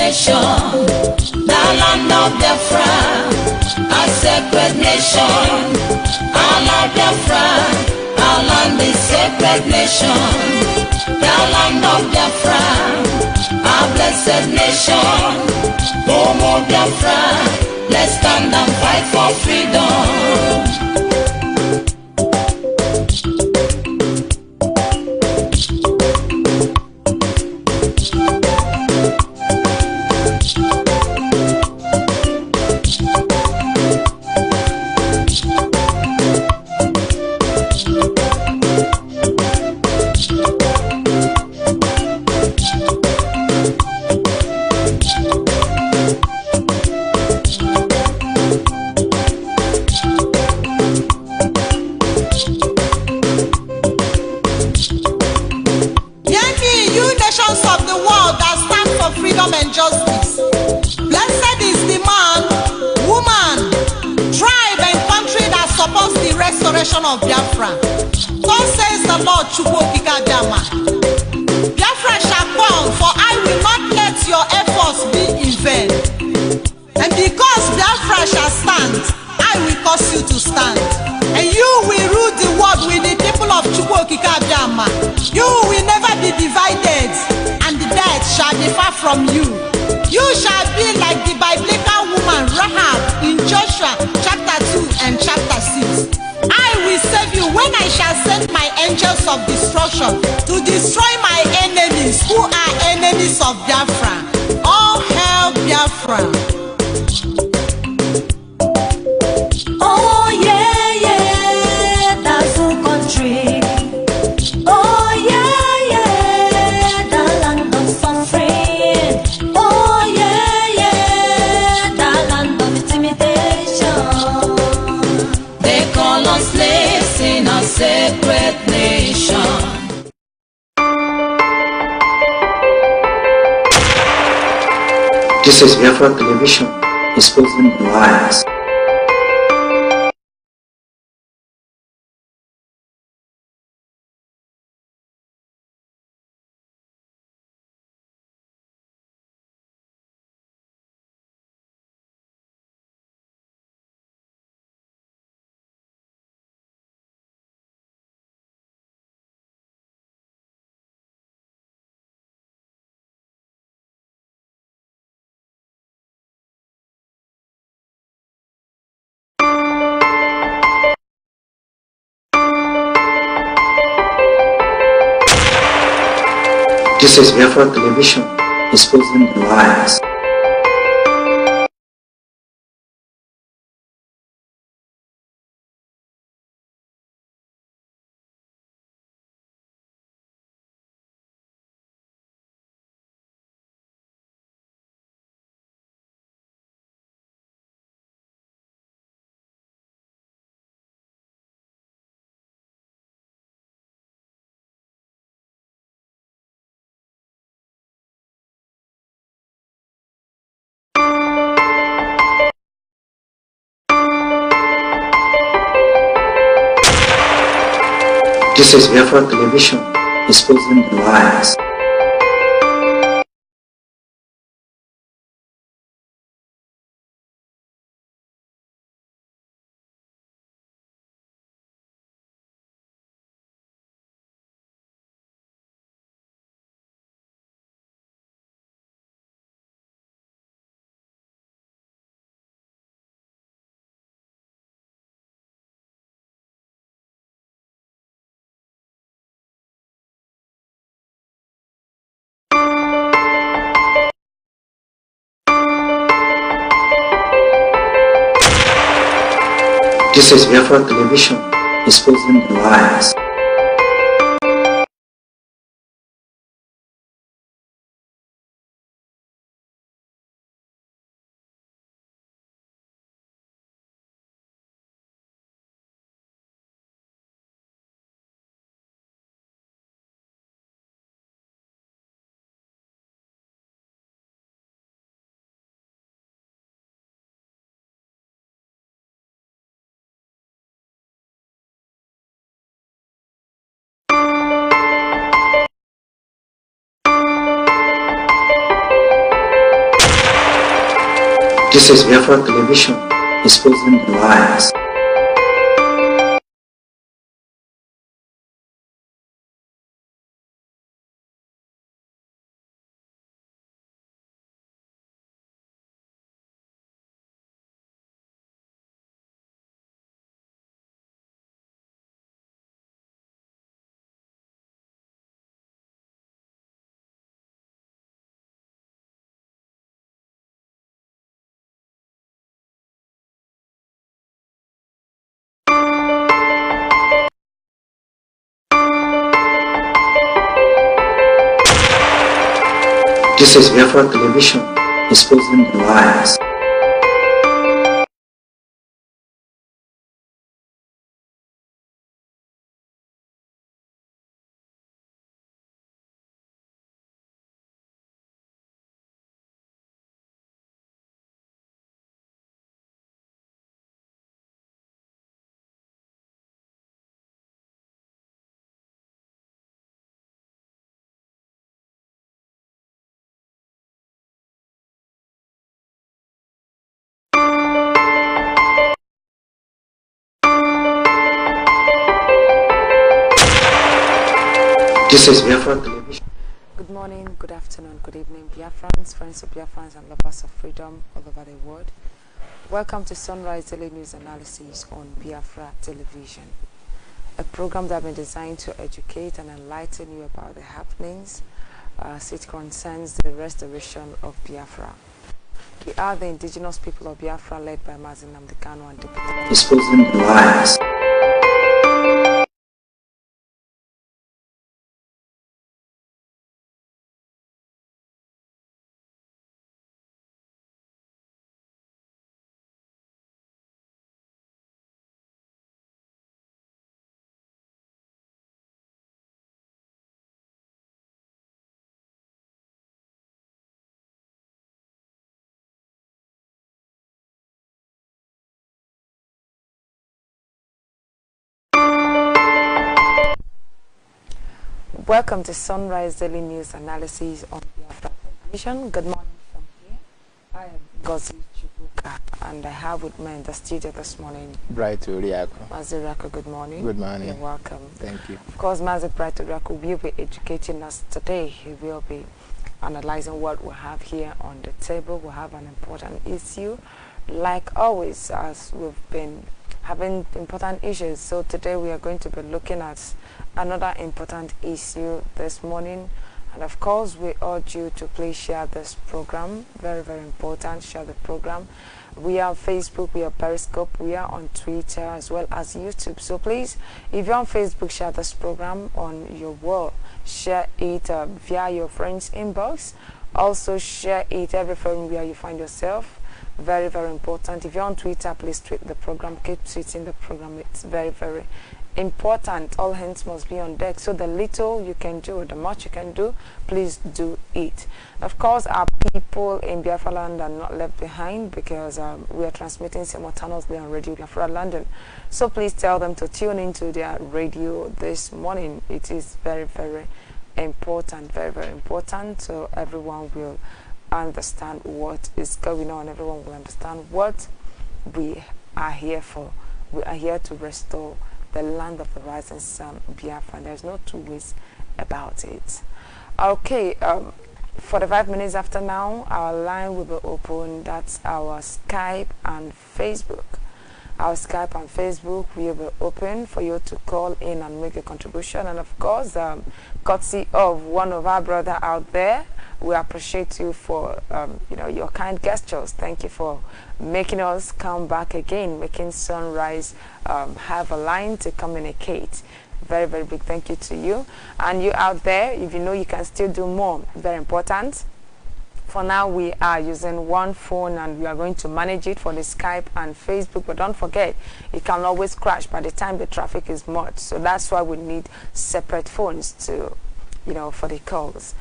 nation, the land of Biafra, a sacred nation. Allah Biafra, our land is sacred nation, the land of Biafra, our blessed nation. Homo Biafra, let's stand and fight for freedom. And justice. Blessed is the man, woman, tribe and country that supports the restoration of Biafra. God says the Lord Chukwokika-Biama. Biafra shall come, for I will not let your efforts be in vain. And because Biafra shall stand, I will cause you to stand. And you will rule the world with the people of Chukwokika-Biama. You will never be divided, and the dead shall differ from you. You shall be like the biblical woman Rahab in Joshua chapter 2 and chapter 6. I will save you when I shall send my angels of destruction to destroy my enemies who are enemies of Biafra. All hail Biafra. Oh yeah, yeah, that's our country. Oh yeah, yeah, the land of suffering. Oh yeah, yeah, the land of intimidation. They call us slaves in a sacred nation. This is Biafra Television, exposing the lies. This is Biafra Television, exposing the lies. This is Biafra Television, exposing the lies. This is Biafra Television, exposing the lies. This is Biafra Television, exposing the lies. This is Biafra Television, exposing the lies. This is Biafra Television. Good morning, good afternoon, good evening, Biafrans, friends of Biafrans and lovers of freedom all over the world. Welcome to Sunrise Daily News Analysis on Biafra Television, a program that has been designed to educate and enlighten you about the happenings as it concerns the restoration of Biafra. We are the indigenous people of Biafra, led by Nnamdi Kanu and Deputy Exposing the lies. Welcome to Sunrise Daily News Analysis on Biafra Television. Good morning from here. I am Gozi Chubuka, and I have with me in the studio this morning Bright Uriako. Mazirako. Good morning. Good morning. You're welcome. Thank you. Of course, Mazi Bright Uriako will be educating us today. He will be analyzing what we have here on the table. We have an important issue, like always, as we've been having important issues. So today we are going to be looking at another important issue this morning, and of course we urge you to please share this program. Very, very important. Share the program. We are on Facebook, we are Periscope, we are on Twitter as well as YouTube. So please, if you're on Facebook, share this program on your wall. Share it via your friends' inbox. Also share it everywhere you find yourself. Very, very important. If you're on Twitter, please tweet the program. Keep tweeting the program. It's very, very important. All hands must be on deck. So the little you can do, the much you can do, please do it. Of course, our people in Biafra land are not left behind, because we are transmitting simultaneously on Radio Biafra London. So please tell them to tune into their radio this morning. It is very, very important. Very, very important. So everyone will understand what is going on. Everyone will understand what we are here for. We are here to restore the land of the rising sun, Biafra. There's no two ways about it. Okay, 45 minutes after now, our line will be open. That's our Skype and Facebook. Our Skype and Facebook will be open for you to call in and make a contribution. And of course, courtesy of one of our brother out there, we appreciate you for your kind gestures. Thank you for making us come back again, making Sunrise have a line to communicate. Very, very big thank you to you. And you out there, if you know you can still do more, very important. For now, we are using one phone and we are going to manage it for the Skype and Facebook. But don't forget, it can always crash by the time the traffic is much. So that's why we need separate phones to, for the calls.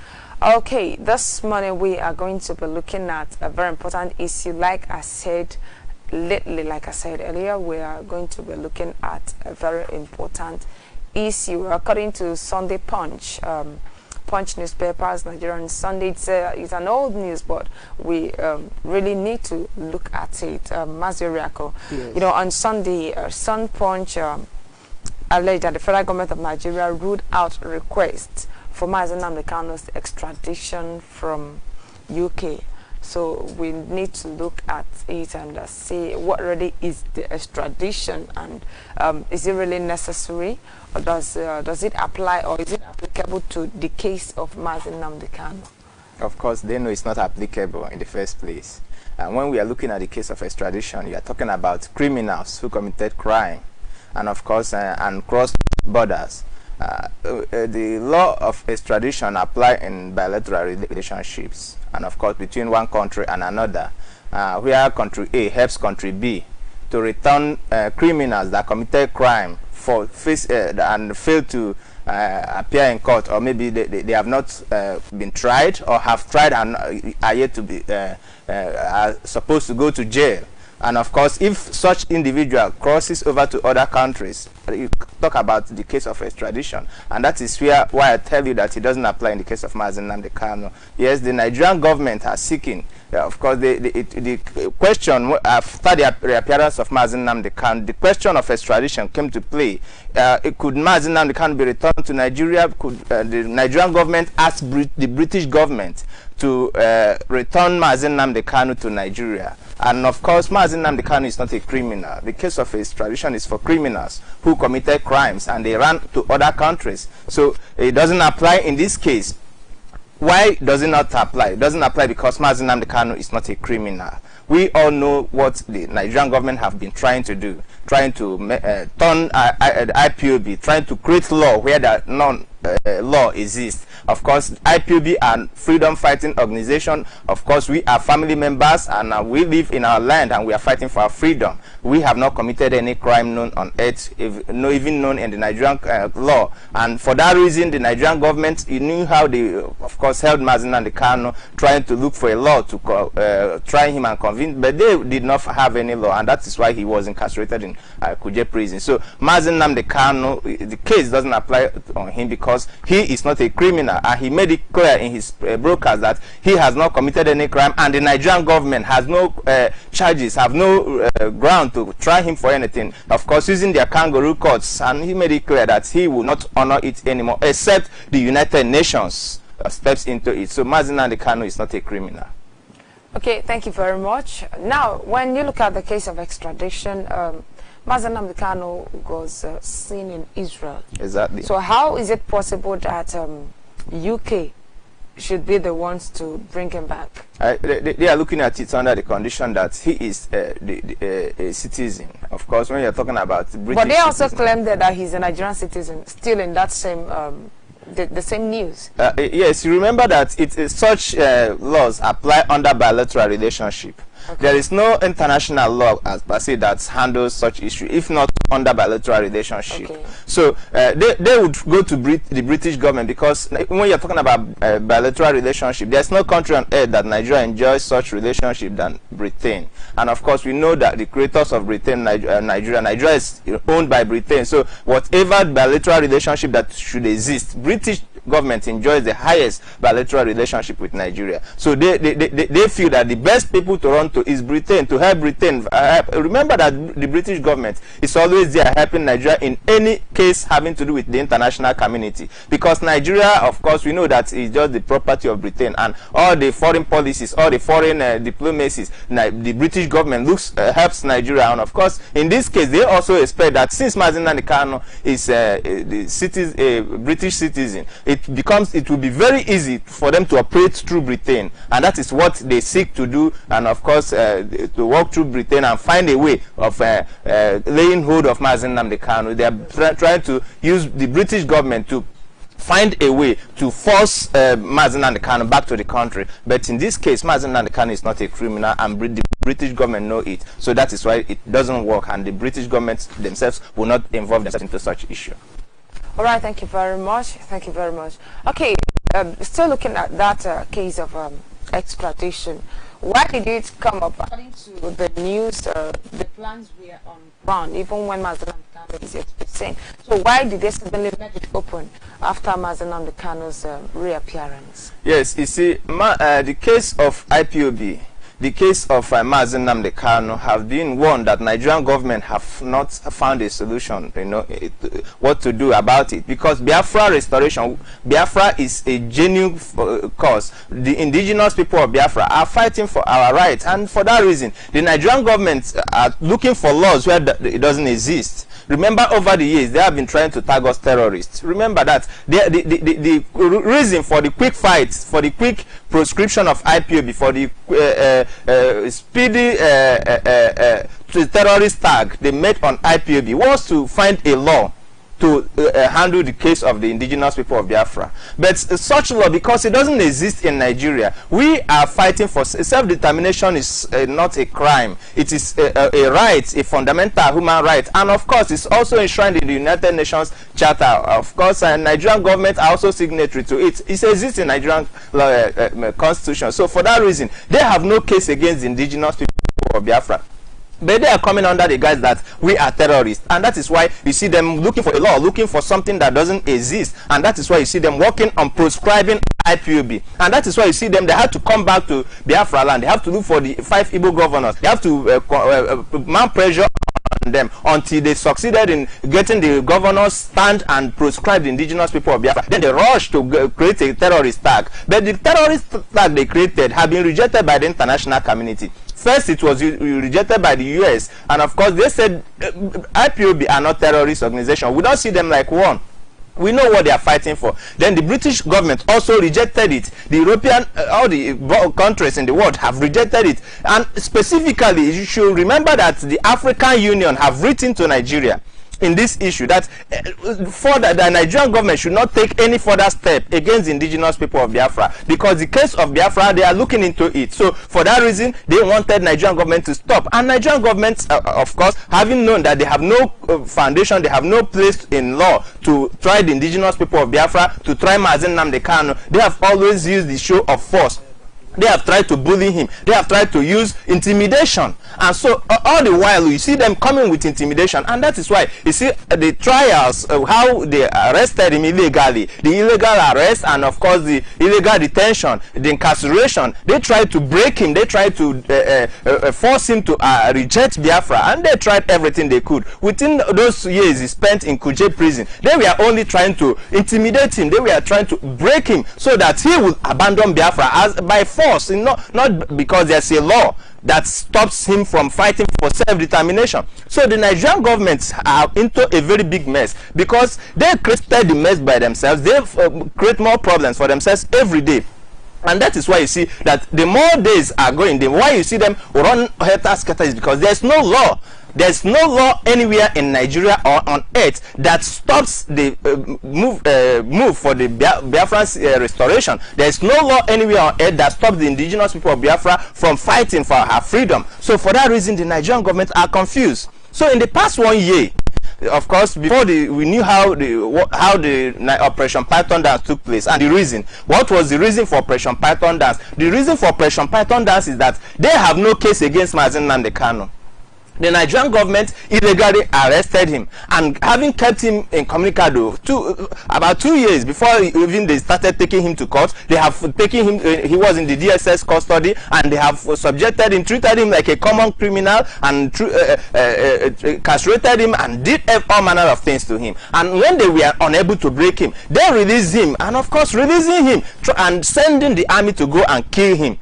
Okay, this morning we are going to be looking at a very important issue. Like I said earlier, we are going to be looking at a very important issue. According to Sunday Punch, Punch newspapers, Nigerian Sunday. It's an old news, but we really need to look at it. Mazuriako, Yes. you know, on Sunday, Sun Punch alleged that the federal government of Nigeria ruled out requests for Nnamdi Kanu's extradition from UK. So we need to look at it and see what really is the extradition, and is it really necessary, or does it apply, or is it applicable to the case of Nnamdi Kanu? Of course, they know it's not applicable in the first place. And when we are looking at the case of extradition, you are talking about criminals who committed crime, and of course, and crossed borders. The law of extradition apply in bilateral relationships, and of course between one country and another, where country A helps country B to return criminals that committed crime for and fail to appear in court, or maybe they have not been tried, or have tried and are yet to be are supposed to go to jail. And of course, if such individual crosses over to other countries, you talk about the case of extradition, and that is why I tell you that it doesn't apply in the case of Nnamdi Kanu. Yes, the Nigerian government are seeking, of course, the question after the reappearance of Nnamdi Kanu, the question of extradition came to play. Could Nnamdi Kanu be returned to Nigeria? Could the Nigerian government ask the British government to return Nnamdi Kanu to Nigeria? And of course, Nnamdi Kanu is not a criminal. The case of extradition is for criminals who committed crimes and they ran to other countries. So it doesn't apply in this case. Why does it not apply? It doesn't apply because Nnamdi Kanu is not a criminal. We all know what the Nigerian government have been trying to do, trying to turn IPOB, trying to create law where that law exists. Of course, IPOB and freedom fighting organization, of course, we are family members, and we live in our land and we are fighting for our freedom. We have not committed any crime known on earth, even known in the Nigerian law. And for that reason, the Nigerian government, you knew how they, of course, held Nnamdi Kanu, trying to look for a law to try him and convince, but they did not have any law, and that is why he was incarcerated in Kuje prison. So Nnamdi Kanu, the case doesn't apply on him because he is not a criminal, and he made it clear in his broadcast that he has not committed any crime, and the Nigerian government has no charges, have no ground to try him for anything. Of course, using their kangaroo courts, and he made it clear that he will not honor it anymore, except the United Nations steps into it. So Nnamdi Kanu is not a criminal. Okay, thank you very much. Now, when you look at the case of extradition, Nnamdi Kanu was seen in Israel. Exactly. So how is it possible that UK should be the ones to bring him back? They are looking at it under the condition that he is a citizen. Of course, when you're talking about British, but they also citizen, claim that he's a Nigerian citizen, still in that same the same news. yes, you remember that such laws apply under bilateral relationship. Okay. There is no international law as per se that handles such issue, if not under bilateral relationship. Okay. So they would go to the British government, because when you're talking about bilateral relationship, there's no country on earth that Nigeria enjoys such relationship than Britain. And of course, we know that the creators of Britain, Nigeria is owned by Britain. So whatever bilateral relationship that should exist, British government enjoys the highest bilateral relationship with Nigeria. So they feel that the best people to run to is Britain, to help Britain. Remember that the British government is always there helping Nigeria in any case having to do with the international community, because Nigeria, of course, we know that is just the property of Britain, and all the foreign policies, all the foreign diplomacies, the British government helps Nigeria. And of course, in this case, they also expect that since Nnamdi Kanu is a British citizen, it will be very easy for them to operate through Britain, and that is what they seek to do. And of course, to walk through Britain and find a way of laying hold of Nnamdi Kanu. They are trying to use the British government to find a way to force Nnamdi Kanu back to the country. But in this case, Nnamdi Kanu is not a criminal, and the British government know it. So that is why it doesn't work, and the British government themselves will not involve themselves into such issue. All right, thank you very much. Thank you very much. Okay, still looking at that case of extradition. Why did it come up? According to the news, the plans were on ground, even when Nnamdi Kanu Kanu is yet to be seen. So why did they suddenly let it open after Nnamdi Kanu's reappearance? Yes, you see, the case of IPOB, the case of Nnamdi Kanu have been one that Nigerian government have not found a solution, what to do about it, because Biafra restoration, Biafra is a genuine cause. The indigenous people of Biafra are fighting for our rights, and for that reason, the Nigerian government are looking for laws where it doesn't exist. Remember, over the years, they have been trying to tag us terrorists. Remember that the reason for the quick fights, for the quick proscription of IPOB, for the speedy terrorist tag they made on IPOB was to find a law to handle the case of the indigenous people of Biafra. But such law, because it doesn't exist in Nigeria, we are fighting for self-determination. Is not a crime. It is a right, a fundamental human right, and of course it's also enshrined in the United Nations Charter. Of course, Nigerian government are also signatory to it. It exists in Nigerian constitution. So for that reason, they have no case against the indigenous people of Biafra. But they are coming under the guise that we are terrorists, and that is why you see them looking for a law, looking for something that doesn't exist, and that is why you see them working on proscribing IPOB, and that is why you see them, they have to come back to Biafra land. They have to look for the 5 Igbo governors. They have to mount pressure on them until they succeeded in getting the governors stand and proscribe the indigenous people of Biafra. Then they rush to create a terrorist tag. But the terrorist tag they created have been rejected by the international community. First, it was rejected by the US, and of course they said IPOB are not terrorist organization. We don't see them like one. We know what they are fighting for. Then the British government also rejected it. The European, all the countries in the world have rejected it. And specifically, you should remember that the African Union have written to Nigeria in this issue that the Nigerian government should not take any further step against the indigenous people of Biafra, because the case of Biafra, they are looking into it. So for that reason, they wanted Nigerian government to stop. And Nigerian government, of course, having known that they have no foundation, they have no place in law to try the indigenous people of Biafra, to try Nnamdi Kanu, they have always used the show of force. They have tried to bully him. They have tried to use intimidation. And so all the while you see them coming with intimidation, and that is why you see the trials, how they arrested him illegally, the illegal arrest, and of course the illegal detention, the incarceration. They tried to break him. They tried to force him to reject Biafra, and they tried everything they could. Within those years he spent in Kuje prison, they were only trying to intimidate him. They were trying to break him so that he would abandon Biafra as by force. Not because there's a law that stops him from fighting for self-determination. So the Nigerian governments are into a very big mess, because they created the mess by themselves. They create more problems for themselves every day. And that is why you see that the more days are going, the why you see them run helter-skelter is because there's no law. There's no law anywhere in Nigeria or on earth that stops the move for the Biafran's restoration. There's no law anywhere on earth that stops the indigenous people of Biafra from fighting for our freedom. So for that reason, the Nigerian government are confused. So in the past 1 year, of course, before we knew how the Operation Python dance took place, and the reason. What was the reason for Operation Python dance? The reason for Operation Python dance is that they have no case against Nnamdi Kanu. The Nigerian government illegally arrested him, and having kept him incommunicado about 2 years before even they started taking him to court, they have taken him. He was in the DSS custody, and they have subjected him, treated him like a common criminal, and castrated him, and did all manner of things to him. And when they were unable to break him, they released him, and of course releasing him and sending the army to go and kill him.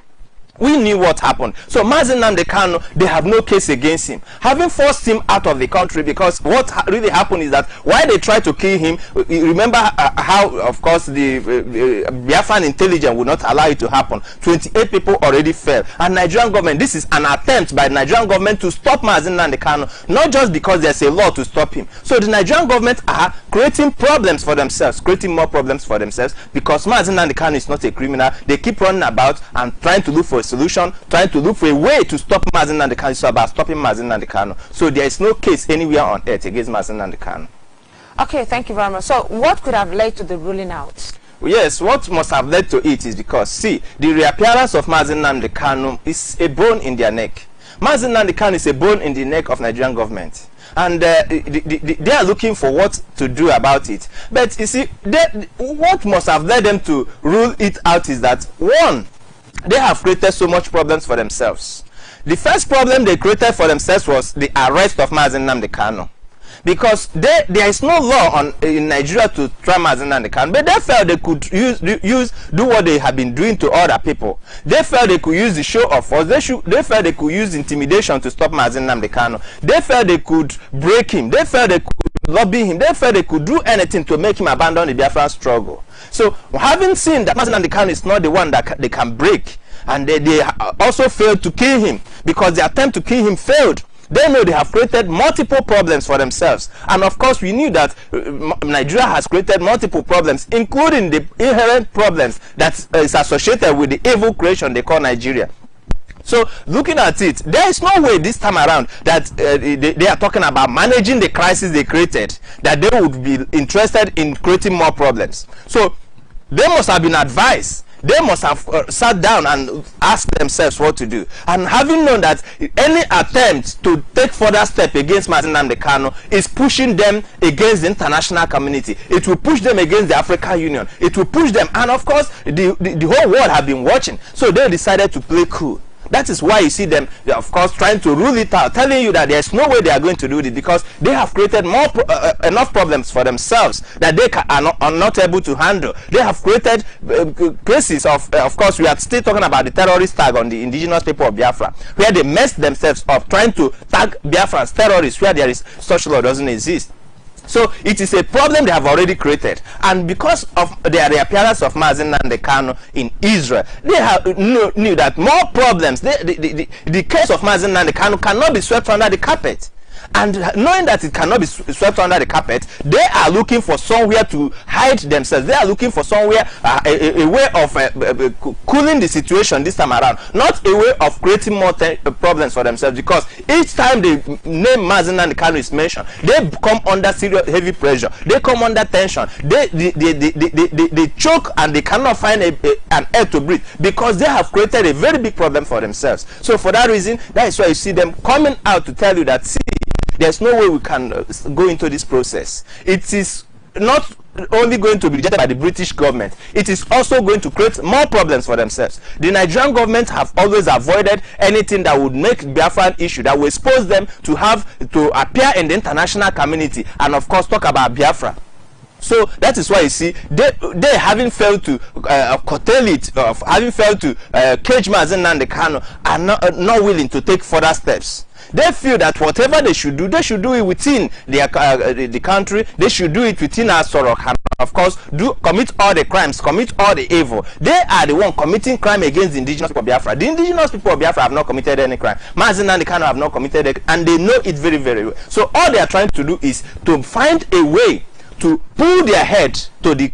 We knew what happened. So Nnamdi Kanu, they have no case against him, having forced him out of the country, because what really happened is that while they tried to kill him, remember how, of course, the Biafran intelligence would not allow it to happen. 28 people already fell. And Nigerian government, this is an attempt by Nigerian government to stop Nnamdi Kanu, not just because there's a law to stop him. So the Nigerian government are creating problems for themselves, creating more problems for themselves, because Nnamdi Kanu is not a criminal. They keep running about and trying to look for a solution, trying to look for a way to stop Nnamdi Kanu. So about stopping Nnamdi Kanu. So there is no case anywhere on earth against Nnamdi Kanu. Okay, thank you very much. So what could have led to the ruling out? Yes, what must have led to it is because, see, the reappearance of Nnamdi Kanu is a bone in their neck. Nnamdi Kanu is a bone in the neck of Nigerian government. and they are looking for what to do about it. But you see, what must have led them to rule it out is that, one, they have created so much problems for themselves. The first problem they created for themselves was the arrest of Nnamdi Kanu. Because there is no law in Nigeria to try Nnamdi Kanu, but they felt they could do what they have been doing to other people. They felt they could use the show of force. They felt they could use intimidation to stop Nnamdi Kanu. They felt they could break him. They felt they could lobby him. They felt they could do anything to make him abandon the Biafran struggle. So, having seen that Nnamdi Kanu is not the one that they can break, and they also failed to kill him, because the attempt to kill him failed. They know they have created multiple problems for themselves. And of course, we knew that Nigeria has created multiple problems, including the inherent problems that is associated with the evil creation they call Nigeria. So, looking at it, there is no way this time around that they are talking about managing the crisis they created, that they would be interested in creating more problems. So, they must have been advised. They must have sat down and asked themselves what to do. And having known that any attempt to take further step against Nnamdi Kanu is pushing them against the international community. It will push them against the African Union. It will push them. And of course, the whole world have been watching. So they decided to play cool. That is why you see them, of course, trying to rule it out, telling you that there's no way they are going to do it, because they have created enough problems for themselves that they are not able to handle. They have created cases of course, we are still talking about the terrorist tag on the indigenous people of Biafra, where they messed themselves up trying to tag Biafrans terrorists where there is such law doesn't exist. So it is a problem they have already created, and because of the reappearance of Nnamdi Kanu in Israel, they have knew that more problems. The case of Nnamdi Kanu cannot be swept under the carpet. And knowing that it cannot be swept under the carpet, they are looking for somewhere to hide themselves. They are looking for somewhere, a way of cooling the situation this time around, not a way of creating more problems for themselves. Because each time the name Nnamdi Kanu is mentioned, they come under serious, heavy pressure. They come under tension. They choke and they cannot find an air to breathe, because they have created a very big problem for themselves. So for that reason, that is why you see them coming out to tell you that, see, there's no way we can go into this process. It is not only going to be rejected by the British government, it is also going to create more problems for themselves. The Nigerian government have always avoided anything that would make Biafran issue, that will expose them to appear in the international community and of course talk about Biafra. So that is why you see they having failed to curtail it, having failed to cage Nnamdi Kanu, are not willing to take further steps. They feel that whatever they should do it within the country. They should do it within our Sorok, and of course commit all the crimes, commit all the evil. They are the one committing crime against the indigenous people of Biafra. The indigenous people of Biafra have not committed any crime. Nnamdi Kanu have not committed it, and they know it very, very well. So all they are trying to do is to find a way to pull their head to the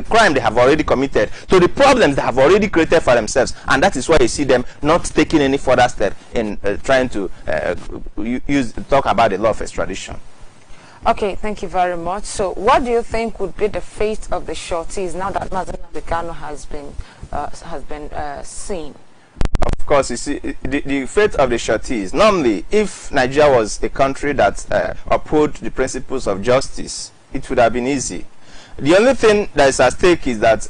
crime they have already committed, to the problems they have already created for themselves, and that is why you see them not taking any further step in trying to talk about the law of extradition. Okay, thank you very much. So what do you think would be the fate of the shorties now that Nnamdi Kanu has been seen? Of course, you see, the fate of the shorties, normally, if Nigeria was a country that uphold the principles of justice, it would have been easy. The only thing that is at stake is that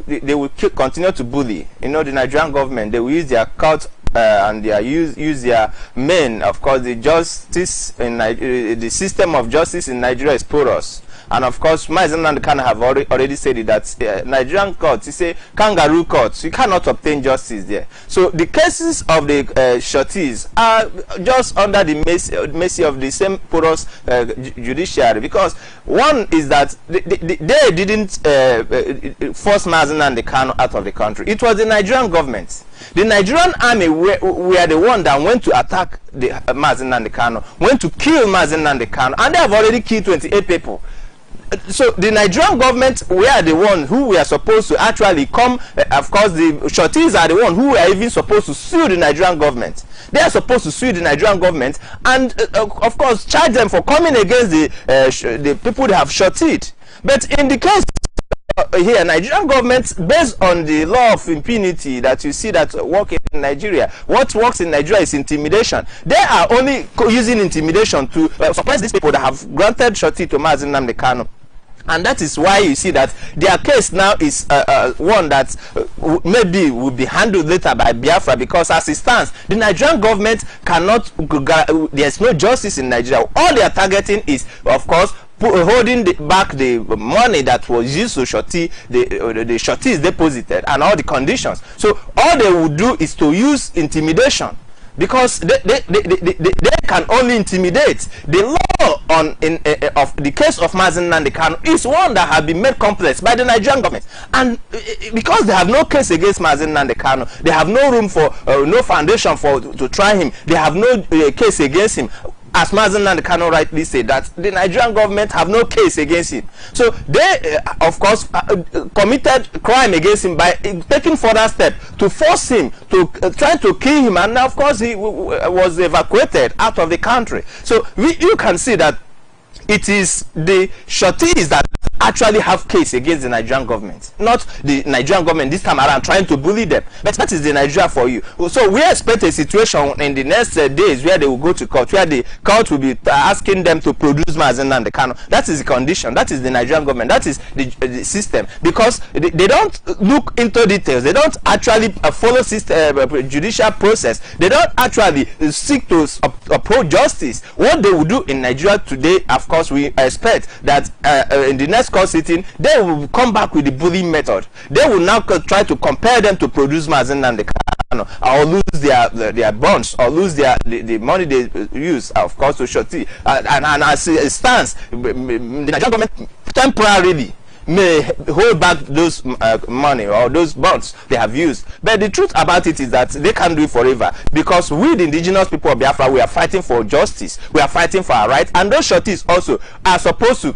they will continue to bully. You know, the Nigerian government, they will use their court and they use their men. Of course, the justice in the system of justice in Nigeria is porous. And of course, Nnamdi Kanu have already said it, that Nigerian courts, you say kangaroo courts, you cannot obtain justice there. So the cases of the shorties are just under the mercy of the same porous judiciary, because one is that they didn't force Nnamdi Kanu out of the country. It was the Nigerian government. The Nigerian army were the one that went to attack the Nnamdi Kanu, went to kill Nnamdi Kanu, and they have already killed 28 people. So the Nigerian government were the one who were supposed to actually come. Of course, the shorties are the one who are even supposed to sue the Nigerian government. They are supposed to sue the Nigerian government and, of course, charge them for coming against the people they have shorted. But in the case here, Nigerian government, based on the law of impunity that you see that work in in Nigeria. What works in Nigeria is intimidation. They are only using intimidation to suppress these people that have granted shorty to Nnamdi Kanu. And that is why you see that their case now is one that maybe will be handled later by Biafra, because as it stands, the Nigerian government cannot, there's no justice in Nigeria. All they are targeting is, of course, holding back the money that was used to shorty, the shorty is deposited, and all the conditions. So all they would do is to use intimidation, because they can only intimidate. The law on of the case of Nnamdi Kanu is one that has been made complex by the Nigerian government, and because they have no case against Nnamdi Kanu, they have no room for no foundation for to try him. They have no case against him. As Nnamdi Kanu rightly said, that the Nigerian government have no case against him. So they, of course, committed crime against him by taking further steps to force him to try to kill him. And of course, he was evacuated out of the country. So you can see that it is the shorties that actually have case against the Nigerian government, not the Nigerian government this time around trying to bully them. But that is the Nigeria for you. So we expect a situation in the next days where they will go to court, where the court will be asking them to produce Nnamdi Kanu. That is the condition. That is the Nigerian government. That is the system, because they don't look into details. They don't actually follow judicial process. They don't actually seek to uphold justice. What they will do in Nigeria today, of course, we expect that in the next court sitting, they will come back with the bullying method. They will now try to compel them to produce Nnamdi Kanu, or lose their bonds, or lose the money they use, of course, to shorty. And as it stands, the Nigerian government temporarily may hold back those money or those bonds they have used. But the truth about it is that they can't do it forever, because we, the indigenous people of Biafra, we are fighting for justice. We are fighting for our rights, and those shorties also are supposed to,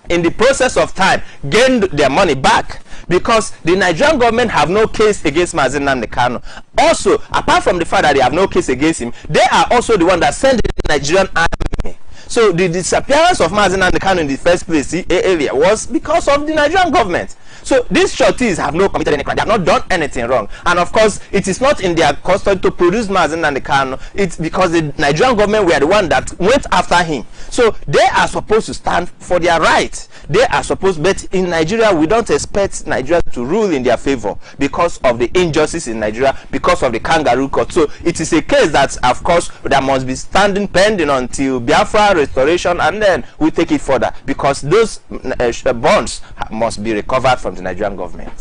in the process of time, gain their money back, because the Nigerian government have no case against Nnamdi Kanu. Also, apart from the fact that they have no case against him, they are also the one that sent the Nigerian army. So the disappearance of Nnamdi Kanu in the first place area was because of the Nigerian government. So these shorties have not committed any crime. They have not done anything wrong. And of course, it is not in their custody to produce Nnamdi Kanu. It's because the Nigerian government were the one that went after him. So they are supposed to stand for their rights. They are supposed, but in Nigeria, we don't expect Nigeria to rule in their favor because of the injustice in Nigeria, because of the kangaroo court. So it is a case that, of course, that must be standing pending until Biafra restoration, and then we take it further, because those bonds must be recovered from the Nigerian government.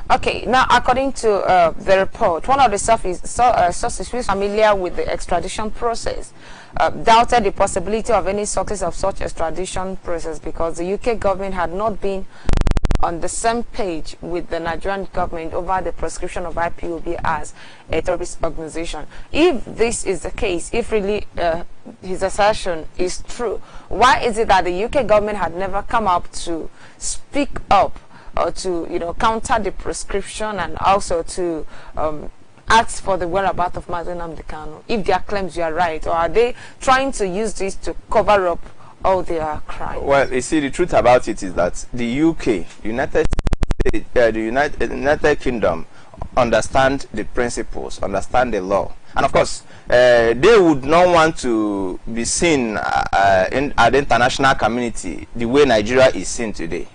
Okay, now according to the report, one of the sources who is familiar with the extradition process doubted the possibility of any success of such extradition process, because the UK government had not been on the same page with the Nigerian government over the proscription of IPOB as a terrorist organization. If this is the case, if really his assertion is true, why is it that the UK government had never come up to speak up or to, counter the prescription, and also to ask for the whereabouts of Nnamdi Kanu, if their claims are right? Or are they trying to use this to cover up all their crimes? Well, you see, the truth about it is that the UK, United States, the United Kingdom, understand the principles, understand the law, and of course, they would not want to be seen in the international community the way Nigeria is seen today.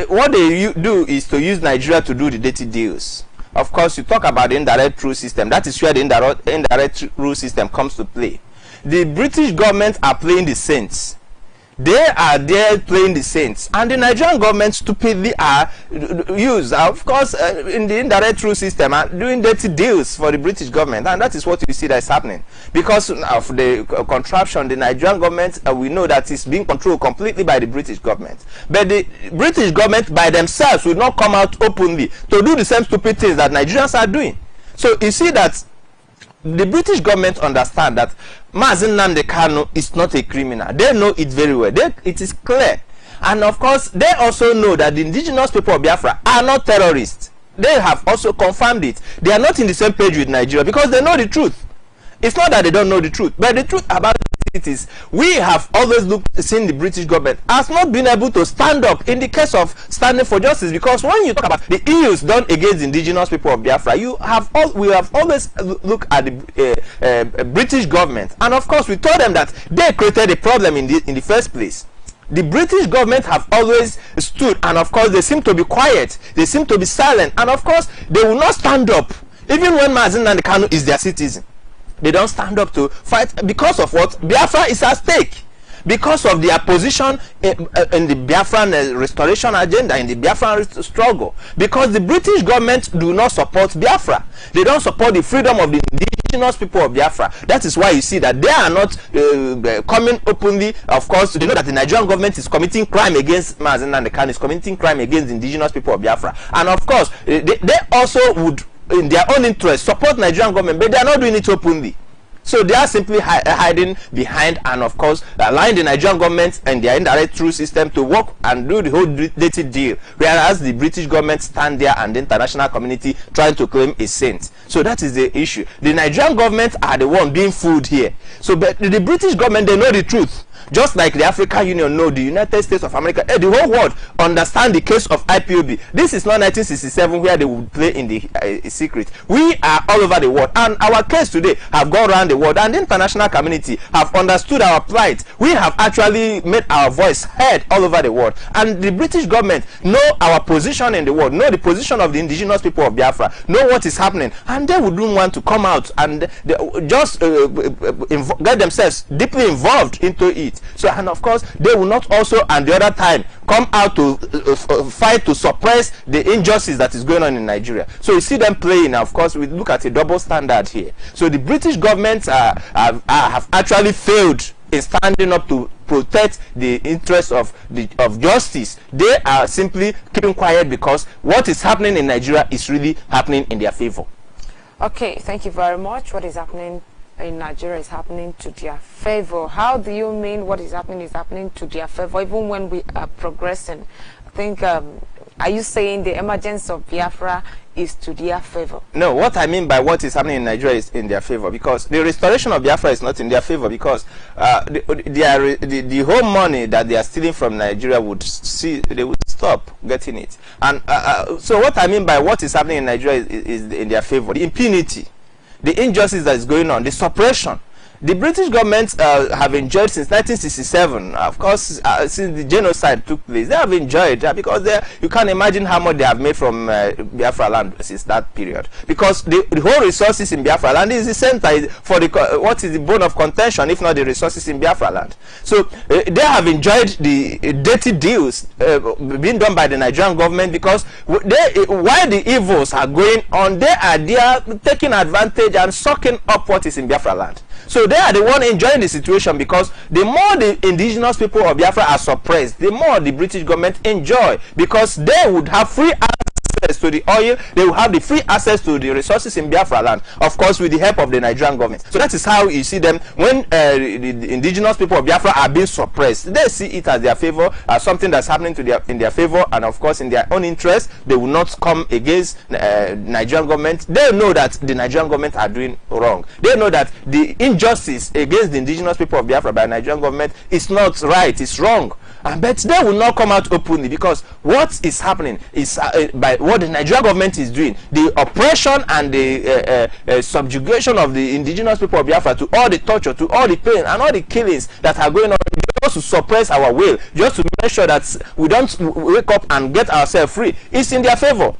What they do is to use Nigeria to do the dirty deals. Of course, you talk about the indirect rule system. That is where the indirect rule system comes to play. The British government are playing the saints. They are there playing the saints, and the Nigerian government stupidly are used, of course, in the indirect rule system, and doing dirty deals for the British government, and that is what you see that is happening. Because of the contraption, the Nigerian government, we know that is being controlled completely by the British government. But the British government by themselves will not come out openly to do the same stupid things that Nigerians are doing. So you see that the British government understand that Nnamdi Kanu is not a criminal. They know it very well. It is clear. And of course, they also know that the indigenous people of Biafra are not terrorists. They have also confirmed it. They are not in the same page with Nigeria because they know the truth. It's not that they don't know the truth, but the truth about it cities, we have always seen the British government has not been able to stand up in the case of standing for justice. Because when you talk about the ills done against the indigenous people of Biafra, we have always looked at the British government, and of course we told them that they created a problem in the first place. The British government have always stood, and of course they seem to be quiet, they seem to be silent, and of course they will not stand up even when Nnamdi Kanu is their citizen. They don't stand up to fight because of what? Biafra is at stake. Because of their position in the Biafran restoration agenda, in the Biafran struggle. Because the British government do not support Biafra. They don't support the freedom of the indigenous people of Biafra. That is why you see that they are not coming openly. Of course, they know that the Nigerian government is committing crime against Nnamdi Kanu, is committing crime against the indigenous people of Biafra. And of course, they also would, in their own interest, support Nigerian government, but they are not doing it openly. So they are simply hiding behind, and of course allowing the Nigerian government and their indirect through system to work and do the whole dirty deal, whereas the British government stand there and the international community trying to claim a saint. So that is the issue. The Nigerian government are the one being fooled here. So but the British government, they know the truth. Just like the African Union know, the United States of America, the whole world understand the case of IPOB. This is not 1967 where they would play in the secret. We are all over the world, and our case today have gone around the world, and the international community have understood our plight. We have actually made our voice heard all over the world, and the British government know our position in the world, know the position of the indigenous people of Biafra, know what is happening, and they wouldn't want to come out and just get themselves deeply involved into it. So, and of course they will not also and the other time come out to fight to suppress the injustice that is going on in Nigeria. So you see them playing. Of course we look at a double standard here. So the British government have actually failed in standing up to protect the interests of justice. They are simply keeping quiet because what is happening in Nigeria is really happening in their favor. Okay, thank you very much. What is happening in Nigeria is happening to their favor. How do you mean what is happening to their favor, even when we are progressing? I think, are you saying the emergence of Biafra is to their favor? No, what I mean by what is happening in Nigeria is in their favor, because the restoration of Biafra is not in their favor, because the whole money that they are stealing from Nigeria they would stop getting it. And so what I mean by what is happening in Nigeria is in their favor. The impunity, the injustice that is going on, the suppression. The British government have enjoyed since 1967, of course, since the genocide took place. They have enjoyed because you can't imagine how much they have made from Biafra land since that period. Because the whole resources in Biafra land is the center for what is the bone of contention, if not the resources in Biafra land. So they have enjoyed the dirty deals being done by the Nigerian government, because while the evils are going on, they are there taking advantage and sucking up what is in Biafra land. So they are the one enjoying the situation, because the more the indigenous people of Biafra are suppressed, the more the British government enjoy, because they would have free access to the oil, they will have the free access to the resources in Biafra land, of course with the help of the Nigerian government. So that is how you see them when the indigenous people of Biafra are being suppressed. They see it as their favor, as something that's happening in their favor, and of course in their own interest. They will not come against Nigerian government. They know that the Nigerian government are doing wrong. They know that the injustice against the indigenous people of Biafra by Nigerian government is not right, it's wrong. But they will not come out openly, because what is happening is by what the Nigerian government is doing, the oppression and the subjugation of the indigenous people of Biafra, to all the torture, to all the pain and all the killings that are going on, just to suppress our will, just to make sure that we don't wake up and get ourselves free, is in their favor.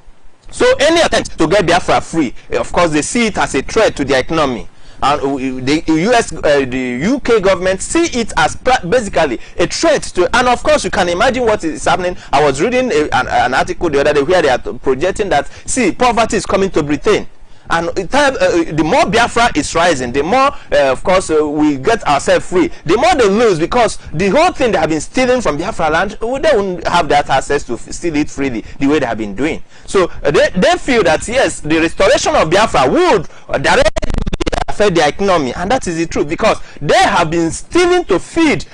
So any attempt to get Biafra free, of course they see it as a threat to their economy. And the UK government see it as basically a threat to, and of course you can imagine what is happening. I was reading an article the other day where they are projecting that, see, poverty is coming to Britain. And the more Biafra is rising, the more, of course, we get ourselves free. The more they lose, because the whole thing they have been stealing from Biafra land, they won't have that access to steal it freely the way they have been doing. So they feel that, yes, the restoration of Biafra would directly fed their economy, and that is the truth, because they have been stealing to feed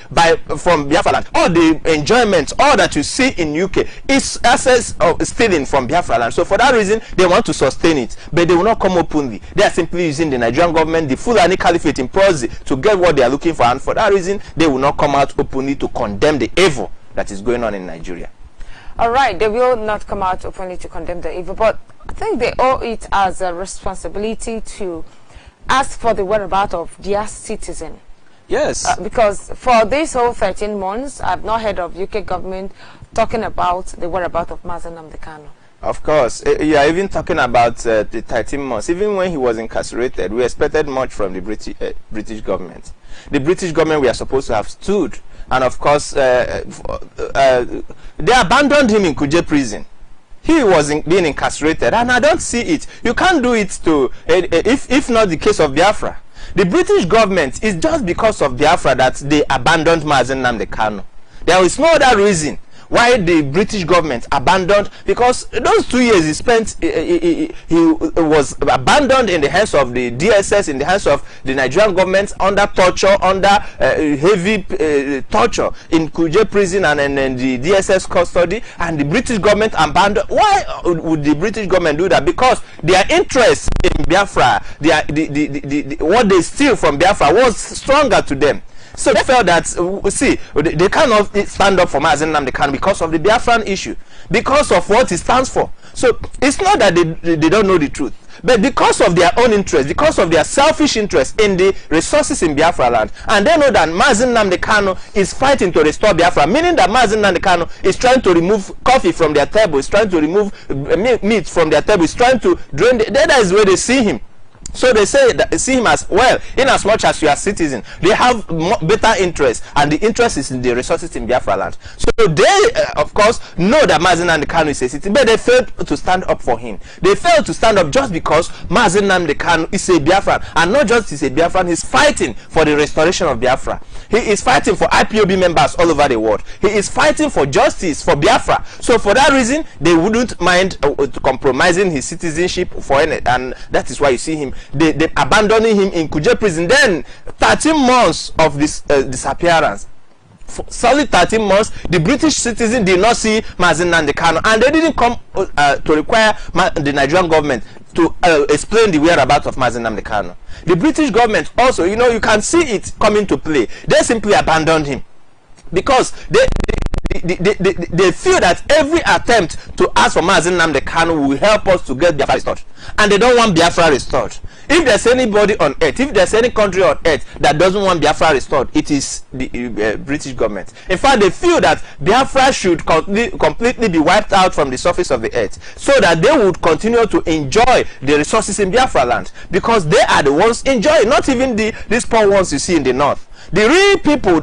from Biafra land. All the enjoyment, all that you see in UK is access of stealing from Biafra land. So for that reason, they want to sustain it, but they will not come openly. They are simply using the Nigerian government, the Fulani Caliphate in proxy, to get what they are looking for, and for that reason, they will not come out openly to condemn the evil that is going on in Nigeria. All right, they will not come out openly to condemn the evil, but I think they owe it as a responsibility to ask for the whereabouts of their citizen. Yes. Because for this whole 13 months, I've not heard of UK government talking about the whereabouts of Nnamdi Kanu. Of course, you are even talking about the 13 months. Even when he was incarcerated, we expected much from the British government. The British government were supposed to have stood, and of course, they abandoned him in Kuje prison. He was being incarcerated, and I don't see it. You can't do it to, if not the case of Biafra. The British government is just because of Biafra that they abandoned Nnamdi Kanu. There is no other reason why the British government abandoned, because those 2 years he spent, he was abandoned in the hands of the DSS, in the hands of the Nigerian government, under torture, under heavy torture in Kuje prison and in the DSS custody, and the British government abandoned. Why would the British government do that? Because their interest in Biafra, what they steal from Biafra was stronger to them. So they felt that, see, they cannot stand up for Nnamdi Kanu because of the Biafran issue, because of what it stands for. So it's not that they don't know the truth, but because of their own interest, because of their selfish interest in the resources in Biafra land, and they know that Nnamdi Kanu is fighting to restore Biafra, meaning that Nnamdi Kanu is trying to remove coffee from their table, is trying to remove meat from their table, is trying to drain that is where they see him. So they say that, see him as well, in as much as you are citizen, they have better interest, and the interest is in the resources in Biafra land. So they, of course, know that Nnamdi Kanu is a citizen, but they failed to stand up for him. They failed to stand up just because Nnamdi Kanu is a Biafran, and not just is a Biafran, he's fighting for the restoration of Biafra. He is fighting for IPOB members all over the world. He is fighting for justice for Biafra. So for that reason, they wouldn't mind compromising his citizenship for any, and that is why you see him. They abandoning him in Kuje prison. Then 13 months of this disappearance. For solid 13 months, the British citizen did not see Nnamdi Kanu, and they didn't come to require the Nigerian government to explain the whereabouts of Nnamdi Kanu. The British government also, you can see it coming to play. They simply abandoned him because they feel that every attempt to ask for Nnamdi Kanu will help us to get Biafra restored, and they don't want Biafra restored. If there's anybody on earth, if there's any country on earth that doesn't want Biafra restored, it is the British government. In fact, they feel that Biafra should completely be wiped out from the surface of the earth, so that they would continue to enjoy the resources in Biafra land, because they are the ones enjoying, not even these poor ones you see in the north. The real people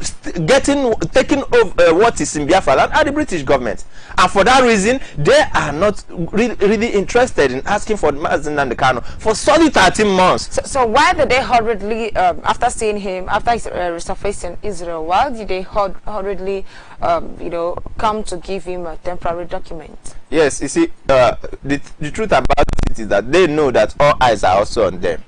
taking over what is in Biafra land are the British government, and for that reason, they are not really interested in asking for Nnamdi Kanu for solid 13 months. So why did they hurriedly, after seeing him, after his resurfacing in Israel, why did they hurriedly, come to give him a temporary document? Yes, you see, the truth about it is that they know that all eyes are also on them.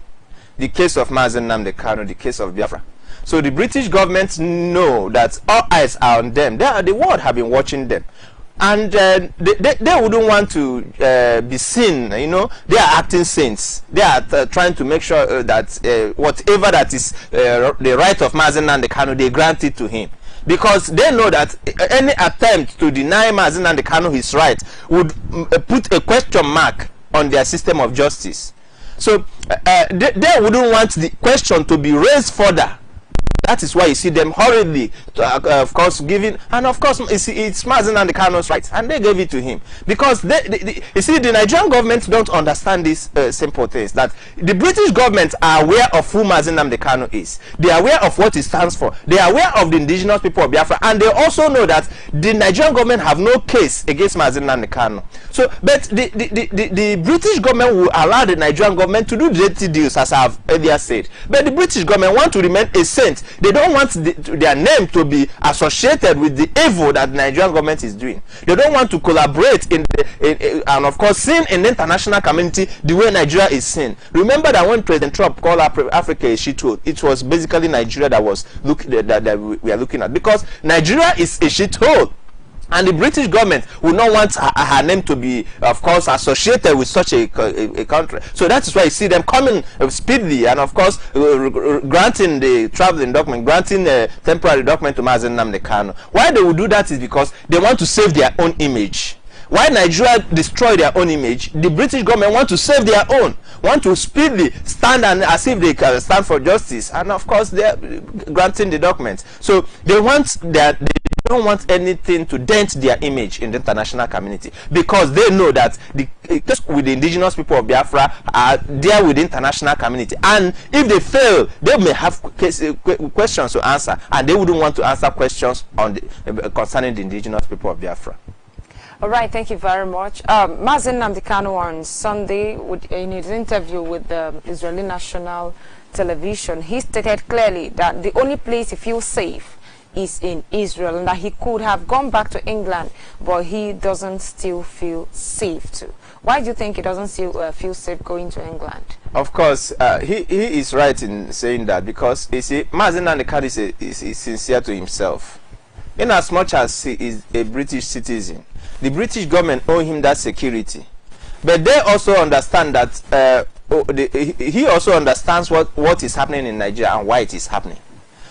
The case of Nnamdi Kanu, the case of Biafra. So the British government know that all eyes are on them. The world have been watching them, and they wouldn't want to be seen. They are acting saints. They are trying to make sure that whatever that is the right of Nnamdi Kanu, they grant it to him, because they know that any attempt to deny Nnamdi Kanu his right would put a question mark on their system of justice. So they wouldn't want the question to be raised further. That is why you see them hurriedly, of course, giving, and of course, it's Nnamdi Kanu's right, and they gave it to him, because you see, the Nigerian government don't understand these simple things, that the British government are aware of who Nnamdi Kanu is. They are aware of what it stands for. They are aware of the indigenous people of Biafra, and they also know that the Nigerian government have no case against Nnamdi Kanu. So, but the British government will allow the Nigerian government to do dirty deals, as I have earlier said. But the British government want to remain a saint. they don't want their name to be associated with the evil that the Nigerian government is doing. They don't want to collaborate and of course seen in the international community the way Nigeria is seen. Remember that when President Trump called Africa a shithole, it was basically Nigeria that was that we are looking at, because Nigeria is a shithole. And the British government will not want her name to be, of course, associated with such a country. So that is why you see them coming speedily and, of course, granting the traveling document, granting a temporary document to Nnamdi Kanu. Why they will do that is because they want to save their own image. Why Nigeria destroy their own image, the British government want to save their own, want to speedily stand and as if they can stand for justice, and of course they are granting the documents. So they want that. They don't want anything to dent their image in the international community, because they know that just with the indigenous people of Biafra are there with the international community, and if they fail, they may have questions to answer, and they wouldn't want to answer questions on concerning the indigenous people of Biafra. All right, thank you very much. Nnamdi Kanu on Sunday, in his interview with the Israeli National Television, he stated clearly that the only place he feels safe is in Israel, and that he could have gone back to England, but he doesn't still feel safe too. Why do you think he doesn't still feel safe going to England? Of course, he is right in saying that, because you see, Nnamdi Kanu is sincere to himself. In as much as he is a British citizen, the British government owe him that security, but they also understand that he also understands what is happening in Nigeria and why it is happening.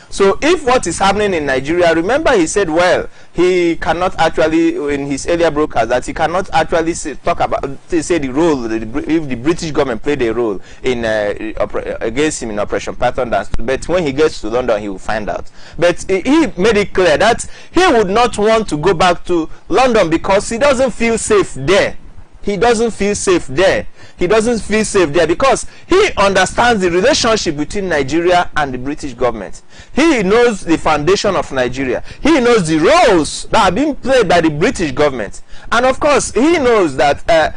So if what is happening in Nigeria, remember he said, well, he cannot actually, in his earlier broadcast, that he cannot actually talk about, say the role, if the British government played a role in against him in Operation Python Dance. But when he gets to London, he will find out. But he made it clear that he would not want to go back to London because he doesn't feel safe there. He doesn't feel safe there. He doesn't feel safe there because he understands the relationship between Nigeria and the British government. He knows the foundation of Nigeria. He knows the roles that are being played by the British government. And of course, he knows that there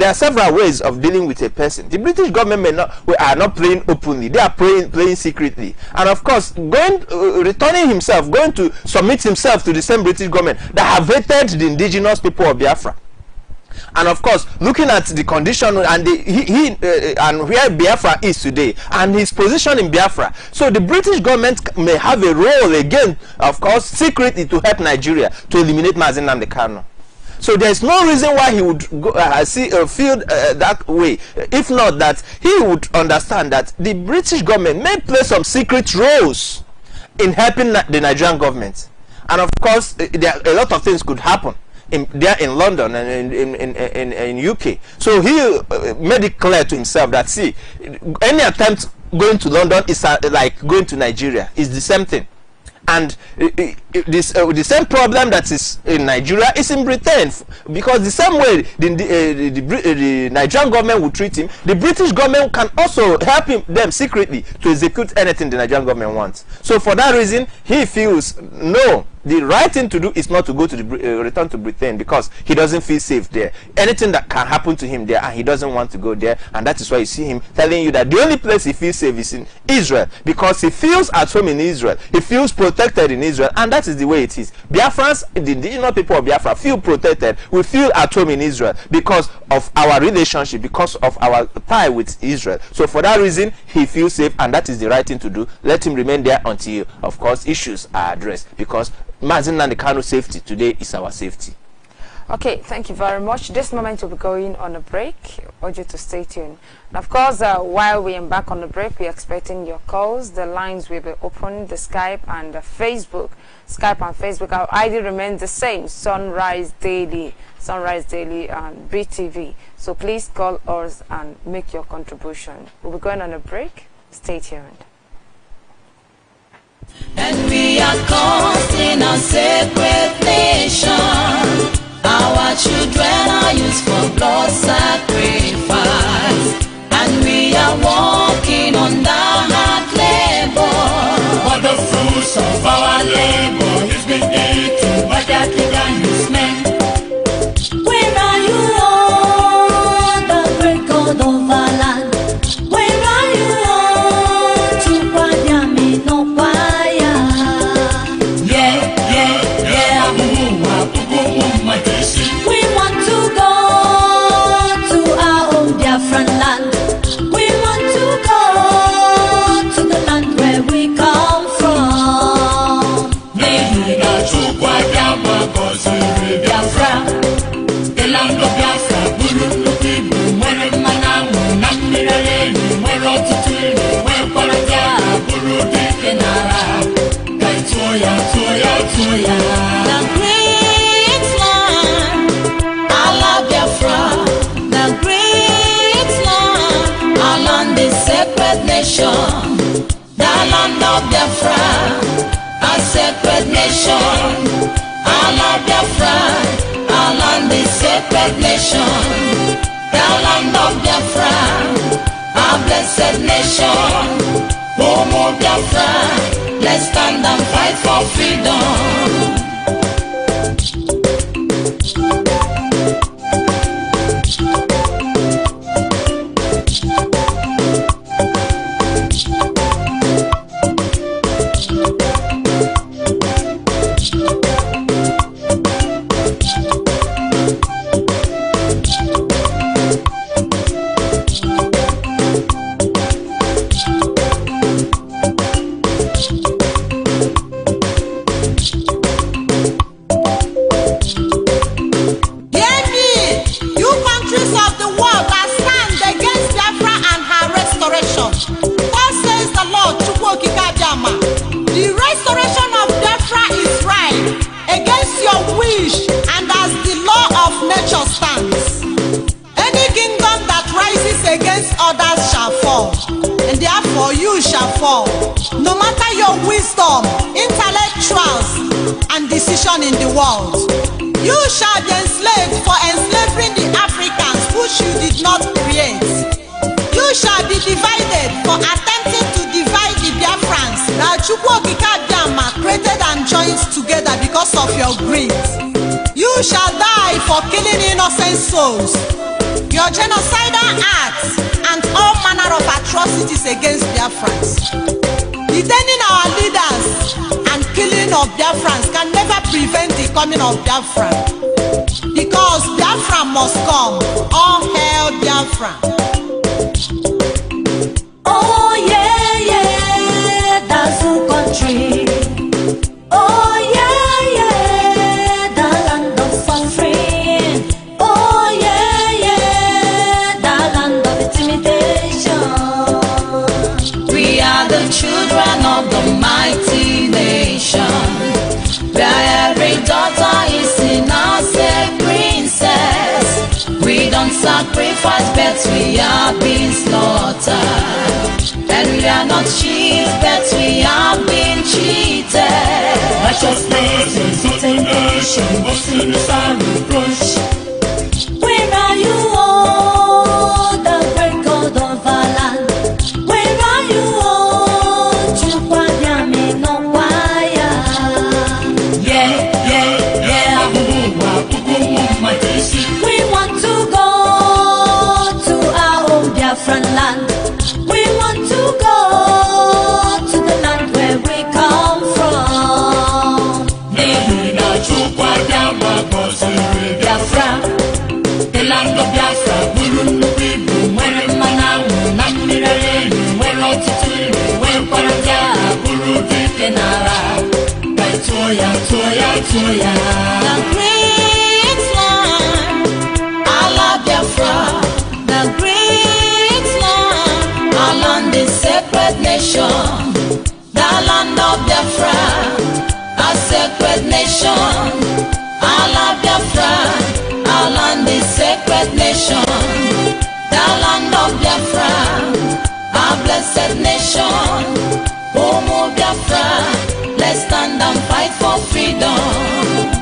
are several ways of dealing with a person. The British government are not playing openly. They are playing secretly. And of course, returning himself, going to submit himself to the same British government that have hated the indigenous people of Biafra. And of course, looking at the condition and and where Biafra is today and his position in Biafra, so the British government may have a role again, of course, secretly to help Nigeria to eliminate Nnamdi Kanu. So there is no reason why he would go, feel that way, if not that he would understand that the British government may play some secret roles in helping the Nigerian government. And of course, a lot of things could happen there in London and in UK. So he made it clear to himself that, see, any attempt going to London is like going to Nigeria. It's the same thing. And the same problem that is in Nigeria is in Britain, because the same way the Nigerian government will treat him, the British government can also help them secretly to execute anything the Nigerian government wants. So for that reason, he feels no, the right thing to do is not to go to return to Britain, because he doesn't feel safe there. Anything that can happen to him there, and he doesn't want to go there, and that is why you see him telling you that the only place he feels safe is in Israel, because he feels at home in Israel, he feels protected in Israel, and that is the way it is. Biafrans, the indigenous people of Biafra, feel protected. We feel at home in Israel because of our relationship, because of our tie with Israel. So for that reason, he feels safe, and that is the right thing to do. Let him remain there until, of course, issues are addressed, because Nnamdi Kanu's safety today is our safety. Okay, thank you very much. This moment we'll be going on a break. I urge you to stay tuned. And of course, while we embark on the break, we're expecting your calls. The lines will be open, the Skype and the Facebook. Skype and Facebook, our ID remains the same, Sunrise Daily and BTV. So please call us and make your contribution. We'll be going on a break. Stay tuned. And we are calling a sacred nation. Our children are used for blood sacrifice, and we are walking on the hard labor. But the fruits of our labor is beginning to better to the use men. When are you on the great God of our land? When are you on to Kwanyami no Kwa? ọtụtụ iri nwekwara ndị agha bụrụ dike n'agha ka ị tụọ ya tụọ ya tụọ ya. The great land, ala Biafra, the great land, our land is sacred nation, the land of Biafra, a sacred nation, ala Biafra, our land is sacred nation, the land of Biafra, a blessed nation, home of Biafra, let's stand and fight for freedom. The restoration of Biafra is right against your wish, and as the law of nature stands, any kingdom that rises against others shall fall, and therefore you shall fall, no matter your wisdom, intellectuals, and decision in the world. You shall be enslaved for enslaving the Africans which you did not create. You shall be divided for attempting to divide the Biafrans that Chukwuokika created and joined together because of your greed. You shall die for killing innocent souls, your genocidal acts, and all manner of atrocities against Biafrans. Detaining our leaders and killing of Biafrans can never prevent the coming of Biafra, because Biafra must come. All hail Biafra. Oh yeah, yeah, that's the country. Oh yeah, yeah, the land of suffering. Oh yeah, yeah, the land of intimidation. We are the children of the mighty nation, where every daughter is innocent princess. We don't sacrifice, but we are being slaughtered. And we are not cheats, but we are being cheated. Righteousness is not a nation, but sin is our reproach. Where are you, oh, the great God of our land? Where are you, oh, Chukwuadiame no wire? Yeah, yeah, yeah, We want to go to our own Biafran land. We want to go to the land where we come from. Biafra, the land of Biafra, Burundu people, where Manamu, Namire, where Otituri, where Paraja, Burudi, Kenara, Toya, Toya, Toya. The great land, ala Biafra, the great land, our land is sacred nation, the land of Biafra, a sacred nation, ala Biafra, our land is sacred nation, the land of Biafra, a blessed nation, home of Biafra, let's stand and fight for freedom.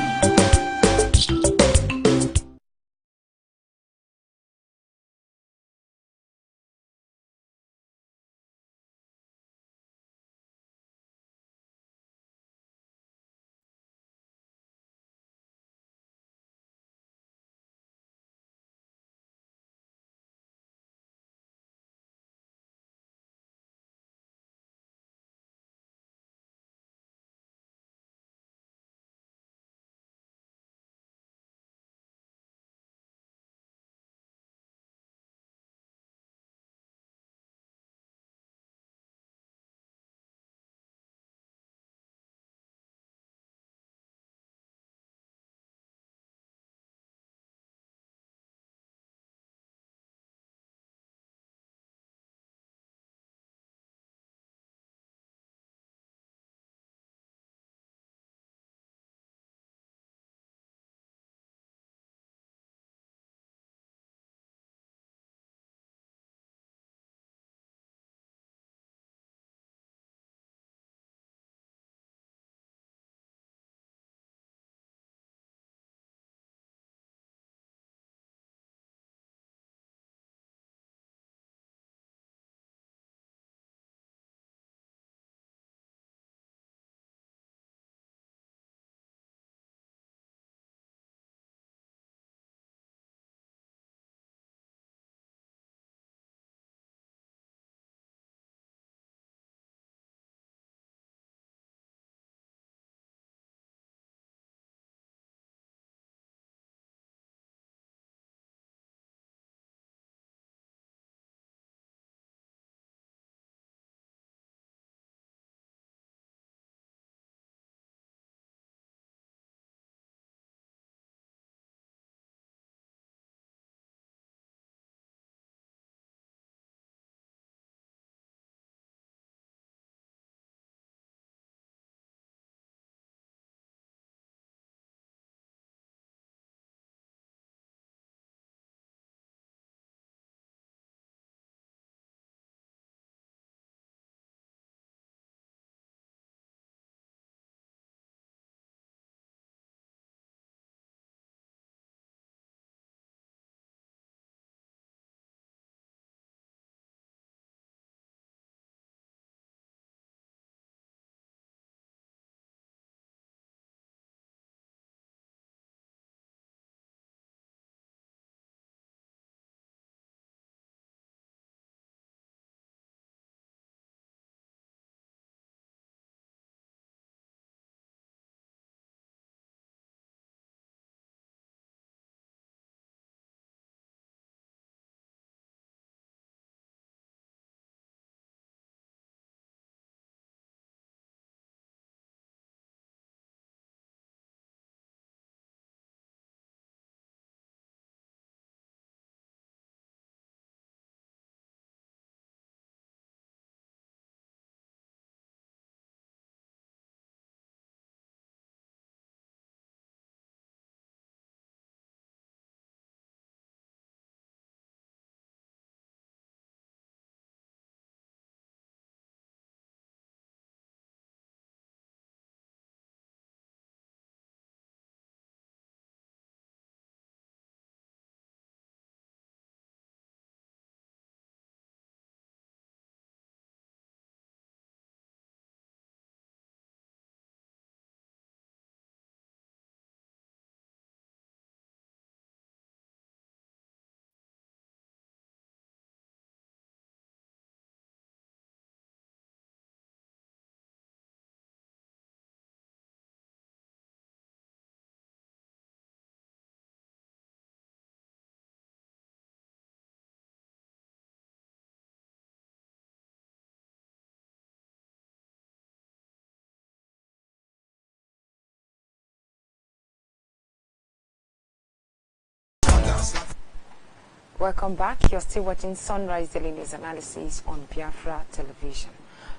Welcome back. You're still watching Sunrise Daily News Analysis on Biafra Television.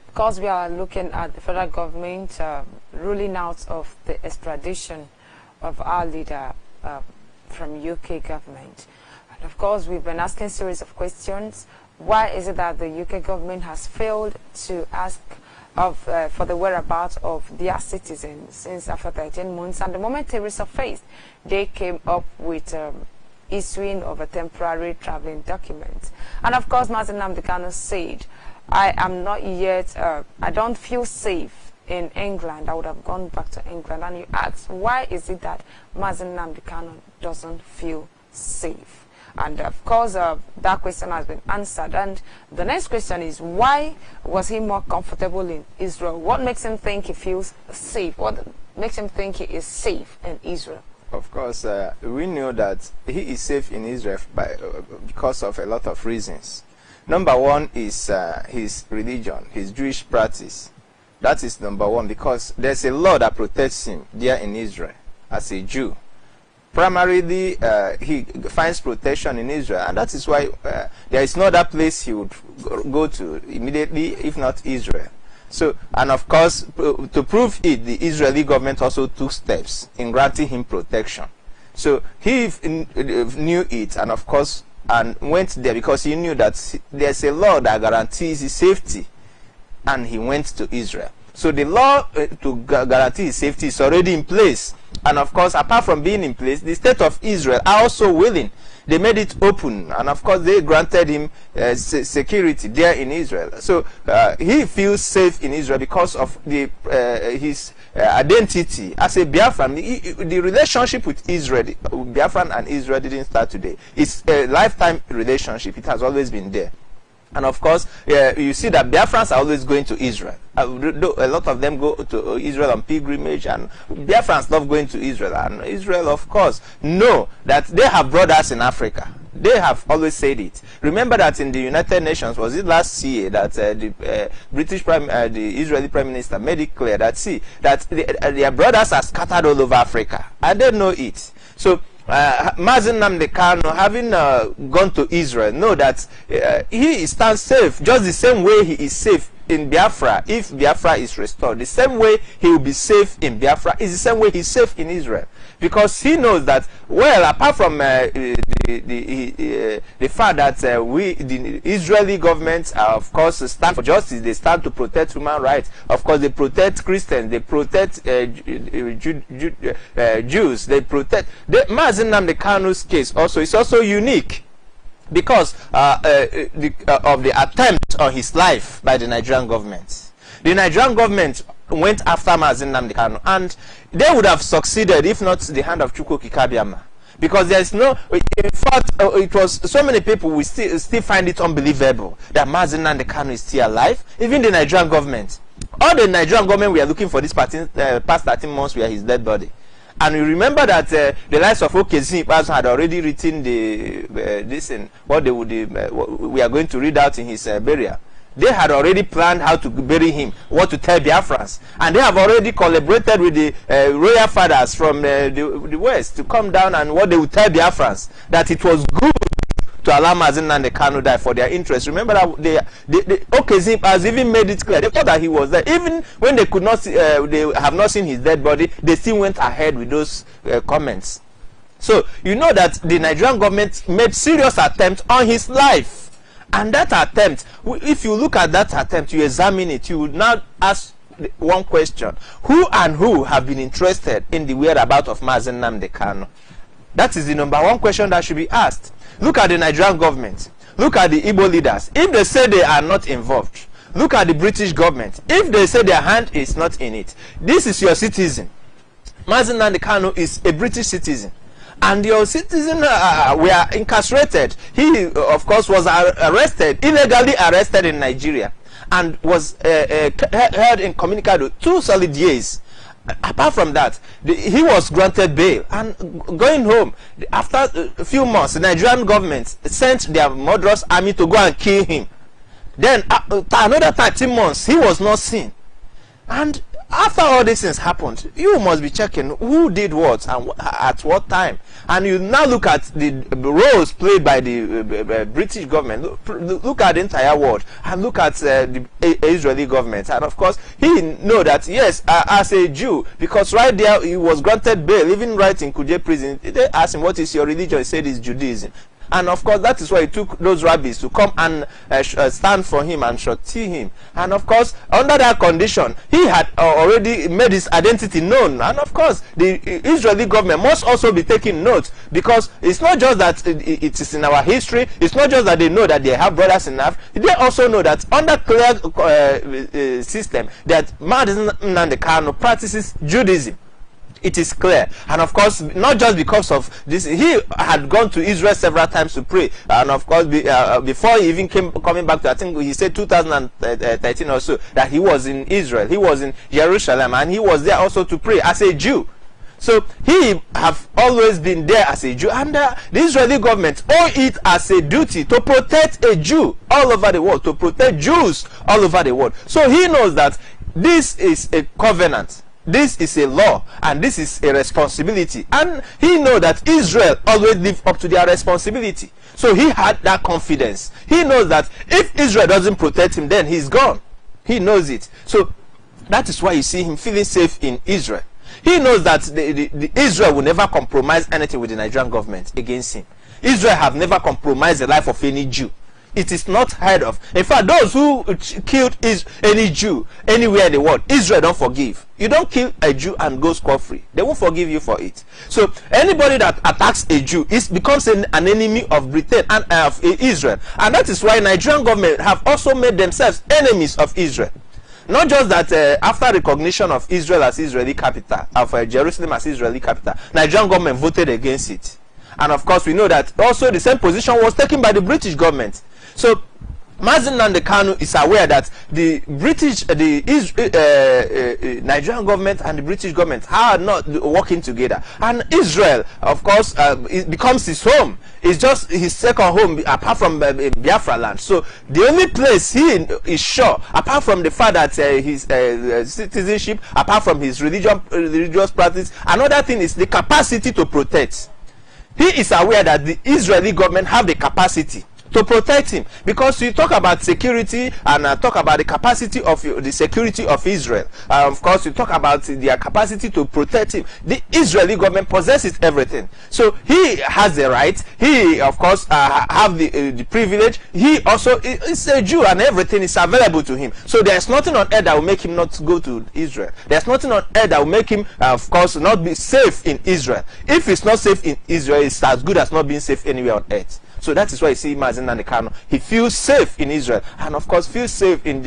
Because we are looking at the federal government ruling out of the extradition of our leader from UK government. And of course, we've been asking a series of questions. Why is it that the UK government has failed to ask for the whereabouts of their citizens since after 13 months? And the moment they resurfaced, they came up with issuing of a temporary traveling document. And of course, Nnamdi Kanu said, I am not yet, I don't feel safe in England. I would have gone back to England. And you ask, why is it that Nnamdi Kanu doesn't feel safe? And of course, that question has been answered. And the next question is, why was he more comfortable in Israel? What makes him think he feels safe? What makes him think he is safe in Israel? Of course, we know that he is safe in Israel because of a lot of reasons. Number one is his religion, his Jewish practice. That is number one, because there's a law that protects him there in Israel as a Jew. Primarily, he finds protection in Israel, and that is why there is no other place he would go to immediately, if not Israel. So, and of course, to prove it, the Israeli government also took steps in granting him protection. So he knew it, and of course, and went there because he knew that there's a law that guarantees his safety, and he went to Israel. So the law to guarantee his safety is already in place. And of course, apart from being in place, the state of Israel are also willing. They made it open, and of course, they granted him security there in Israel. So he feels safe in Israel because of his identity as a Biafran. The relationship with Israel, Biafran and Israel, didn't start today. It's a lifetime relationship. It has always been there. And of course, you see that Biafrans are always going to Israel. A lot of them go to Israel on pilgrimage, and Biafrans love going to Israel. And Israel, of course, know that they have brothers in Africa. They have always said it. Remember that in the United Nations, was it last year, that the Israeli Prime Minister made it clear that, see, that their brothers are scattered all over Africa. And they know it. So, Nnamdi Kanu, having gone to Israel, know that he stands safe, just the same way he is safe in Biafra. If Biafra is restored, the same way he will be safe in Biafra is the same way he's safe in Israel, because he knows that, well, apart from the fact that the Israeli government, of course, stand for justice, they stand to protect human rights. Of course, they protect Christians, they protect Jews, they protect. Nnamdi Kanu's case also is also unique because of the attempt on his life by the Nigerian government. The Nigerian government went after Nnamdi Kanu, and they would have succeeded if not the hand of Chukwu Kikabiama. Because there is no, in fact, it was so many people will still find it unbelievable that Nnamdi Kanu is still alive. Even the Nigerian government, all the Nigerian government we are looking for this past 13 months were his dead body. And you remember that the likes of Okezim had already written what they would we are going to read out in his burial. They had already planned how to bury him, what to tell Biafrans, and they have already collaborated with the royal fathers from the west to come down, and what they would tell Biafrans, that it was good to allow Nnamdi Kanu die for their interest. Remember that the Okezim has even made it clear. They thought that he was there. Even when they could not see, they have not seen his dead body, they still went ahead with those comments. So you know that the Nigerian government made serious attempts on his life. And that attempt, if you look at that attempt, you examine it, you would now ask one question. Who and who have been interested in the whereabouts of Nnamdi Kanu? That is the number one question that should be asked. Look at the Nigerian government. Look at the Igbo leaders. If they say they are not involved, look at the British government. If they say their hand is not in it, this is your citizen. Nnamdi Kanu is a British citizen. And your citizen were incarcerated. He, of course, was illegally arrested in Nigeria, and was held incommunicado 2 solid years. Apart from that, he was granted bail, and going home after a few months, the Nigerian government sent their murderous army to go and kill him. Then another 13 months, he was not seen. And after all these things happened, you must be checking who did what and at what time. And you now look at the roles played by the British government. Look at the entire world and look at the Israeli government. And of course, he know that yes, as a Jew, because right there he was granted bail, even right in Kuje prison. They asked him, "What is your religion?" He said, "It's Judaism." And of course, that is why he took those rabbis to come and stand for him and shorty him. And of course, under that condition, he had already made his identity known. And of course, the Israeli government must also be taking note, because it's not just that it is in our history. It's not just that they know that they have brothers in Africa. They also know that under clear system that Nnamdi Kanu practices Judaism. It is clear. And of course, not just because of this, he had gone to Israel several times to pray. And of course, before he even coming back to, I think he said 2013 or so, that he was in Israel, he was in Jerusalem, and he was there also to pray as a Jew. So he have always been there as a Jew, and the Israeli government owe it as a duty to protect a Jew all over the world, to protect Jews all over the world. So he knows that this is a covenant. This is a law, and this is a responsibility, and he knows that Israel always live up to their responsibility. So he had that confidence. He knows that if Israel doesn't protect him, then he's gone. He knows it. So that is why you see him feeling safe in Israel. He knows that the Israel will never compromise anything with the Nigerian government against him. Israel have never compromised the life of any Jew. It is not heard of. In fact, those who killed any Jew anywhere in the world, Israel don't forgive. You don't kill a Jew and go scot-free. They won't forgive you for it. So anybody that attacks a Jew becomes an enemy of Britain and of Israel. And that is why Nigerian government have also made themselves enemies of Israel. Not just that after recognition of Israel as Israeli capital, of Jerusalem as Israeli capital, Nigerian government voted against it. And of course, we know that also the same position was taken by the British government. So Nnamdi Kanu is aware that the Nigerian government and the British government are not working together, and Israel, of course, it becomes his home. It's just his second home apart from Biafra land. So the only place he is sure, apart from the fact that his citizenship, apart from his religious practice, another thing is the capacity to protect. He is aware that the Israeli government have the capacity to protect him, because you talk about security and talk about the capacity of the security of Israel. Of course, you talk about their capacity to protect him. The Israeli government possesses everything, so he has the right. He, of course, have the privilege. He also is a Jew, and everything is available to him. So there's nothing on earth that will make him not go to Israel. There's nothing on earth that will make him, of course, not be safe in Israel. If it's not safe in Israel, it's as good as not being safe anywhere on earth. So that is why you see Nnamdi Kanu. He feels safe in Israel, and of course feels safe in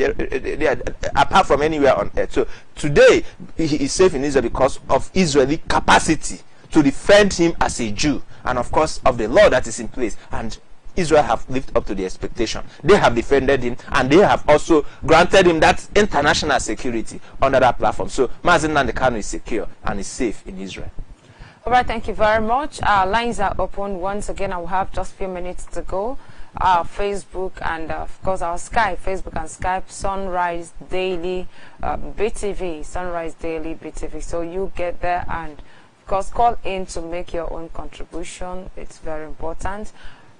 apart from anywhere on earth. So today he is safe in Israel because of Israeli capacity to defend him as a Jew, and of course of the law that is in place. And Israel have lived up to the expectation. They have defended him, and they have also granted him that international security under that platform. So Nnamdi Kanu is secure and is safe in Israel. All right, thank you very much. Our lines are open once again. I will have just a few minutes to go. Our Facebook and of course our Skype, Facebook and Skype, Sunrise Daily BTV, Sunrise Daily BTV. So you get there and of course call in to make your own contribution. It's very important.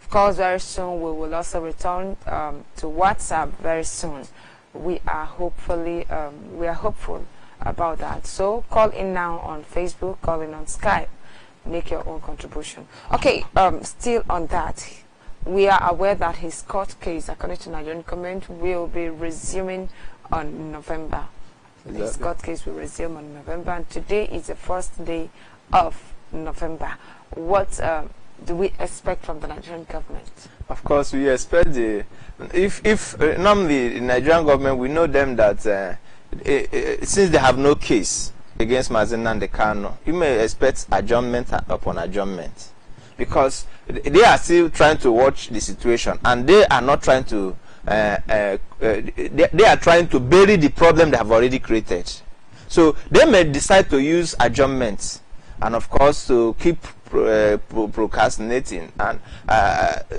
Of course, very soon we will also return to WhatsApp very soon. We are hopeful about that. So call in now on Facebook, call in on Skype, make your own contribution. Okay, still on that, we are aware that his court case, according to Nigerian government, will be resuming on November. Exactly. His court case will resume on November, and today is the first day of November. What do we expect from the Nigerian government? Of course, we expect if normally the Nigerian government, we know them that since they have no case against Nnamdi Kanu, you may expect adjournment upon adjournment, because they are still trying to watch the situation, and they are not trying to they are trying to bury the problem they have already created. So they may decide to use adjournment, and of course to keep procrastinating, and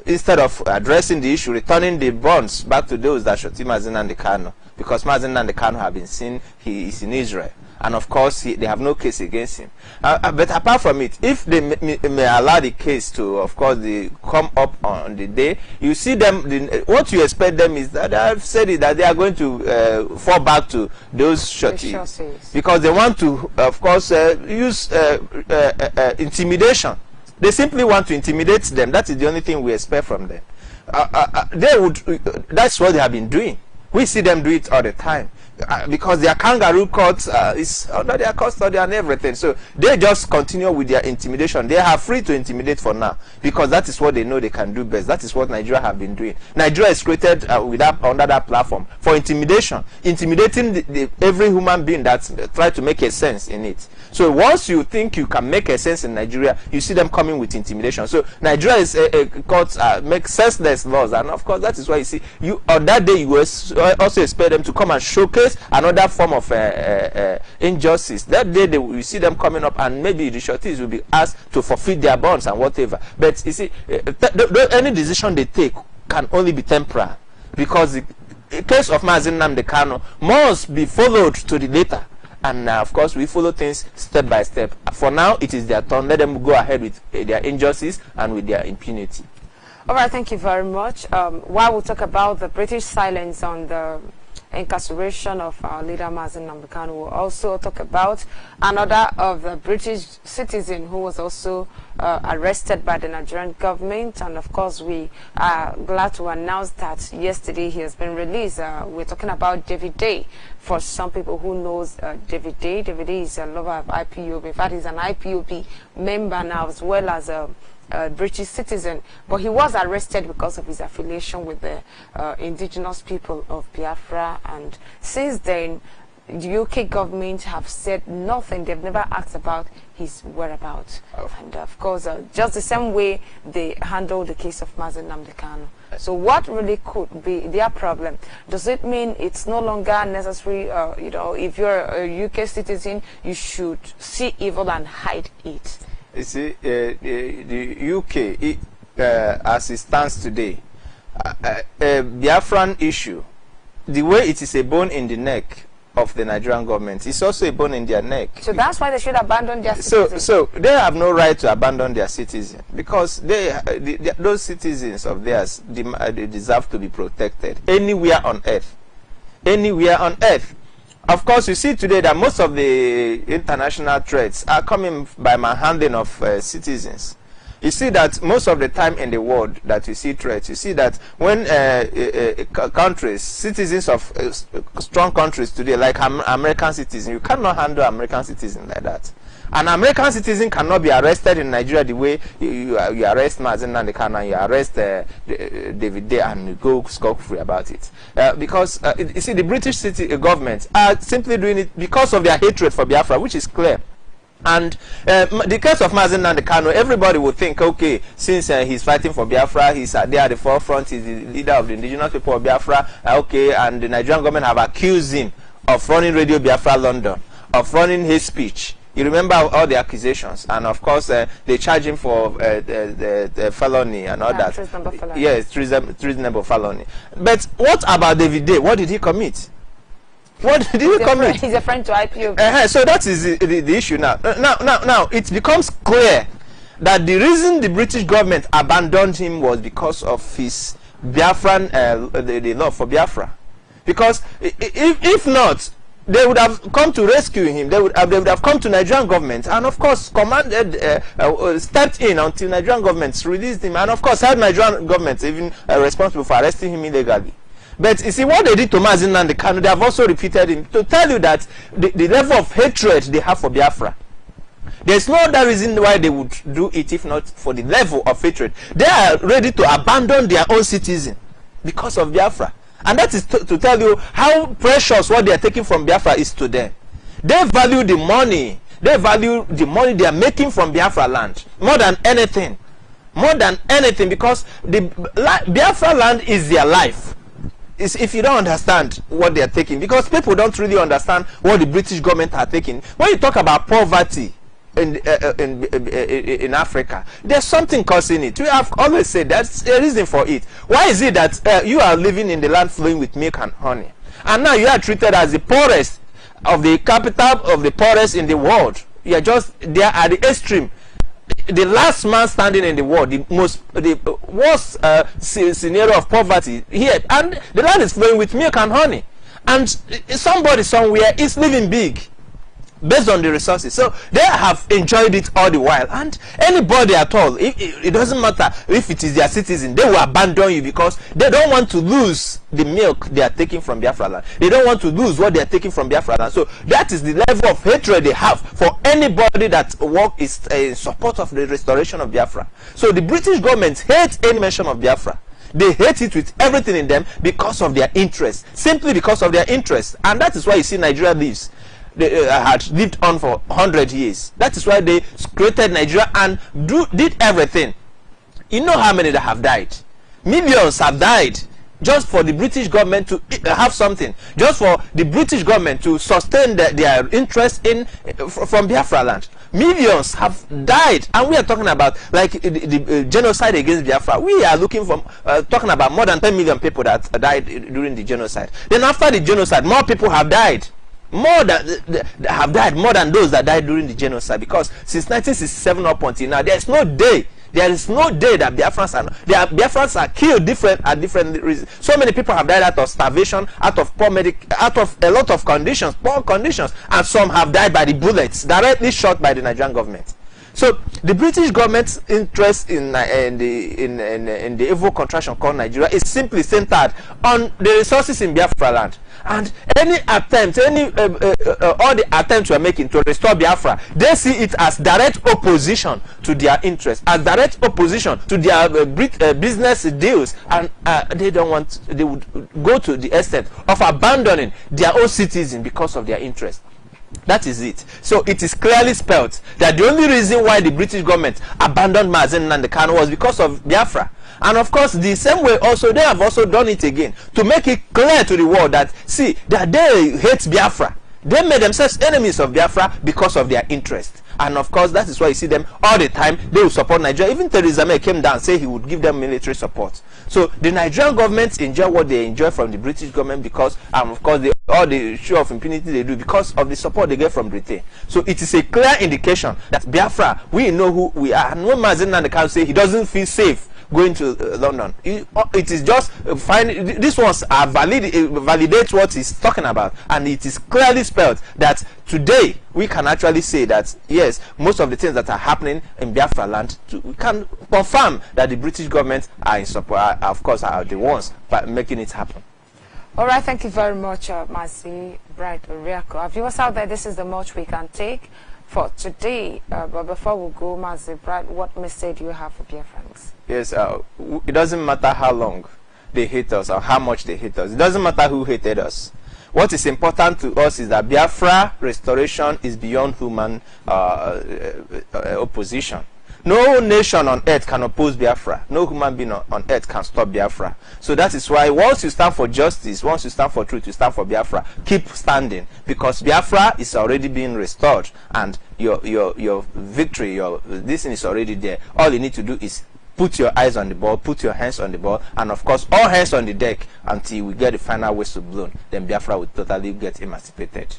instead of addressing the issue, returning the bonds back to those that shot him as Nnamdi Kanu, because Nnamdi Kanu have been seen he is in Israel. And of course, they have no case against him. But apart from it, if they may allow the case to, of course, they come up on the day, you see them, what you expect them is that I've said it, that they are going to fall back to those shorties. Because they want to, of course, use intimidation. They simply want to intimidate them. That is the only thing we expect from them. That's what they have been doing. We see them do it all the time. Because their kangaroo court is under their custody and everything, so they just continue with their intimidation. They are free to intimidate for now, because that is what they know they can do best. That is what Nigeria have been doing. Nigeria is created under that platform for intimidation, intimidating every human being that try to make a sense in it. So once you think you can make a sense in Nigeria, you see them coming with intimidation. So Nigeria is a court make senseless laws, and of course that is why you see on that day you also expect them to come and showcase another form of injustice. That day you see them coming up, and maybe the shorties will be asked to forfeit their bonds and whatever. But you see, any decision they take can only be temporary, because the case of Nnamdi Kanu must be followed to the later. And of course, we follow things step by step. For now, it is their turn. Let them go ahead with their injustice and with their impunity. All right, thank you very much. While we talk about the British silence on the incarceration of our leader Nnamdi Kanu, we'll also talk about another of the British citizen who was also arrested by the Nigerian government, and of course we are glad to announce that yesterday he has been released. We're talking about David Day. For some people who knows David Day is a lover of IPOB. In fact, he's an IPOB member now, as well as a British citizen, but he was arrested because of his affiliation with the indigenous people of Biafra, and since then the UK government have said nothing. They've never asked about his whereabouts. And of course, just the same way they handled the case of Nnamdi Kanu. So what really could be their problem? Does it mean it's no longer necessary, if you're a UK citizen, you should see evil and hide it? You see, the UK, as it stands today, Biafran issue, the way it is a bone in the neck of the Nigerian government, it's also a bone in their neck. So that's why they should abandon their citizens. So they have no right to abandon their citizens, because those citizens of theirs they deserve to be protected anywhere on earth. Anywhere on earth. Of course, you see today that most of the international threats are coming by manhandling of citizens. You see that most of the time in the world that you see threats, you see that when countries, citizens of strong countries today, like American citizens, you cannot handle American citizens like that. An American citizen cannot be arrested in Nigeria the way you arrest Nnamdi Kanu and you arrest David Day and you go scot-free about it. Because you see, the British government are simply doing it because of their hatred for Biafra, which is clear. And the case of Nnamdi Kanu, everybody would think, okay, since he's fighting for Biafra, he's there at the forefront, he's the leader of the indigenous people of Biafra, okay, and the Nigerian government have accused him of running Radio Biafra London, of running hate speech. You remember all the accusations, and of course they charge him for the felony and all that. Treasonable felony. Yes, treasonable felony. But what about David Day? What did he commit? What did he commit? He's a friend to IPOB. So that is the issue now. Now it becomes clear that the reason the British government abandoned him was because of his Biafran, the love for Biafra. Because if not, they would have come to rescue him. They would have come to Nigerian government and of course commanded, stepped in until Nigerian government released him, and of course held Nigerian government even responsible for arresting him illegally. But you see what they did to Nnamdi Kanu, they have also repeated him to tell you that the level of hatred they have for Biafra. There's no other reason why they would do it if not for the level of hatred. They are ready to abandon their own citizen because of Biafra. And that is to tell you how precious what they are taking from Biafra is to them. They value the money. They value the money they are making from Biafra land more than anything. More than anything, because the Biafra land is their life. It's, if you don't understand what they are taking, because people don't really understand what the British government are taking. When you talk about poverty in Africa, there's something causing it. We have always said that's a reason for it. Why is it that you are living in the land flowing with milk and honey, and now you are treated as the poorest of the capital of the poorest in the world. You are just there at the extreme, the last man standing in the world, the worst scenario of poverty here, and the land is flowing with milk and honey, and somebody somewhere is living big based on the resources. So they have enjoyed it all the while, and anybody at all, it doesn't matter if it is their citizen, they will abandon you because they don't want to lose the milk they are taking from Biafra land. They don't want to lose what they are taking from Biafra land. So that is the level of hatred they have for anybody that is in support of the restoration of Biafra. So the British government hates any mention of Biafra. They hate it with everything in them because of their interest, simply because of their interest. And that is why you see Nigeria lives. They had lived on for 100 years. That is why they created Nigeria and did everything. You know how many that have died? Millions have died just for the British government to have something, just for the British government to sustain their interest from Biafra land. Millions have died, and we are talking about like the genocide against Biafra. We are looking for talking about more than 10 million people that died during the genocide. Then after the genocide, more people have died. More than those that died during the genocide, because since 1967 up until now, there is no day that Biafrans are killed at different reasons. So many people have died out of starvation, out of a lot of conditions, poor conditions, and some have died by the bullets directly shot by the Nigerian government. So the British government's interest in the evil contraction called Nigeria is simply centered on the resources in Biafra land. And any attempt, all the attempts we are making to restore Biafra, they see it as direct opposition to their interests, as direct opposition to their business deals, and they would go to the extent of abandoning their own citizens because of their interests. That is it. So it is clearly spelt that the only reason why the British government abandoned Nnamdi Kanu was because of Biafra. And of course, the same way also, they have also done it again to make it clear to the world that, see, that they hate Biafra. They made themselves enemies of Biafra because of their interest. And of course, that is why you see them all the time. They will support Nigeria. Even Theresa May came down and said he would give them military support. So the Nigerian government enjoy what they enjoy from the British government because, of course, all the show of impunity they do because of the support they get from Britain. So it is a clear indication that Biafra, we know who we are. And when Nnamdi Kanu say he doesn't feel safe going to London, it is just these ones are validate what he's talking about, and it is clearly spelled that today we can actually say that yes, most of the things that are happening in Biafra land, we can confirm that the British government are in support, of course, are the ones by making it happen. All right, thank you very much, Mazi Bright Oriako. Our viewers out there, this is the much we can take for today. But before we go, Mazi Bright, what message do you have for Biafrans? Yes, it doesn't matter how long they hate us or how much they hate us. It doesn't matter who hated us. What is important to us is that Biafra restoration is beyond human opposition. No nation on earth can oppose Biafra. No human being on earth can stop Biafra. So that is why once you stand for justice, once you stand for truth, you stand for Biafra. Keep standing, because Biafra is already being restored, and your victory, this thing is already there. All you need to do is put your eyes on the ball, put your hands on the ball, and of course all hands on the deck until we get the final whistle blown. Then Biafra will totally get emancipated.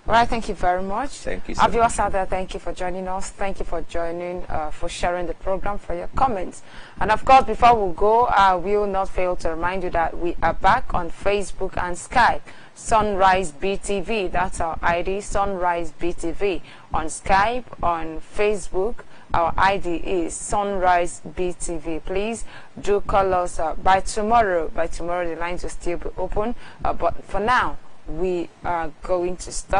All right, thank you very much. Thank you so much. Our viewers out there, thank you for joining us. Thank you for joining, for sharing the program, for your comments. And of course, before we go, I will not fail to remind you that we are back on Facebook and Skype. Sunrise BTV, that's our ID, Sunrise BTV. On Skype, on Facebook, our ID is Sunrise BTV. Please do call us by tomorrow. By tomorrow, the lines will still be open. But for now, we are going to stop.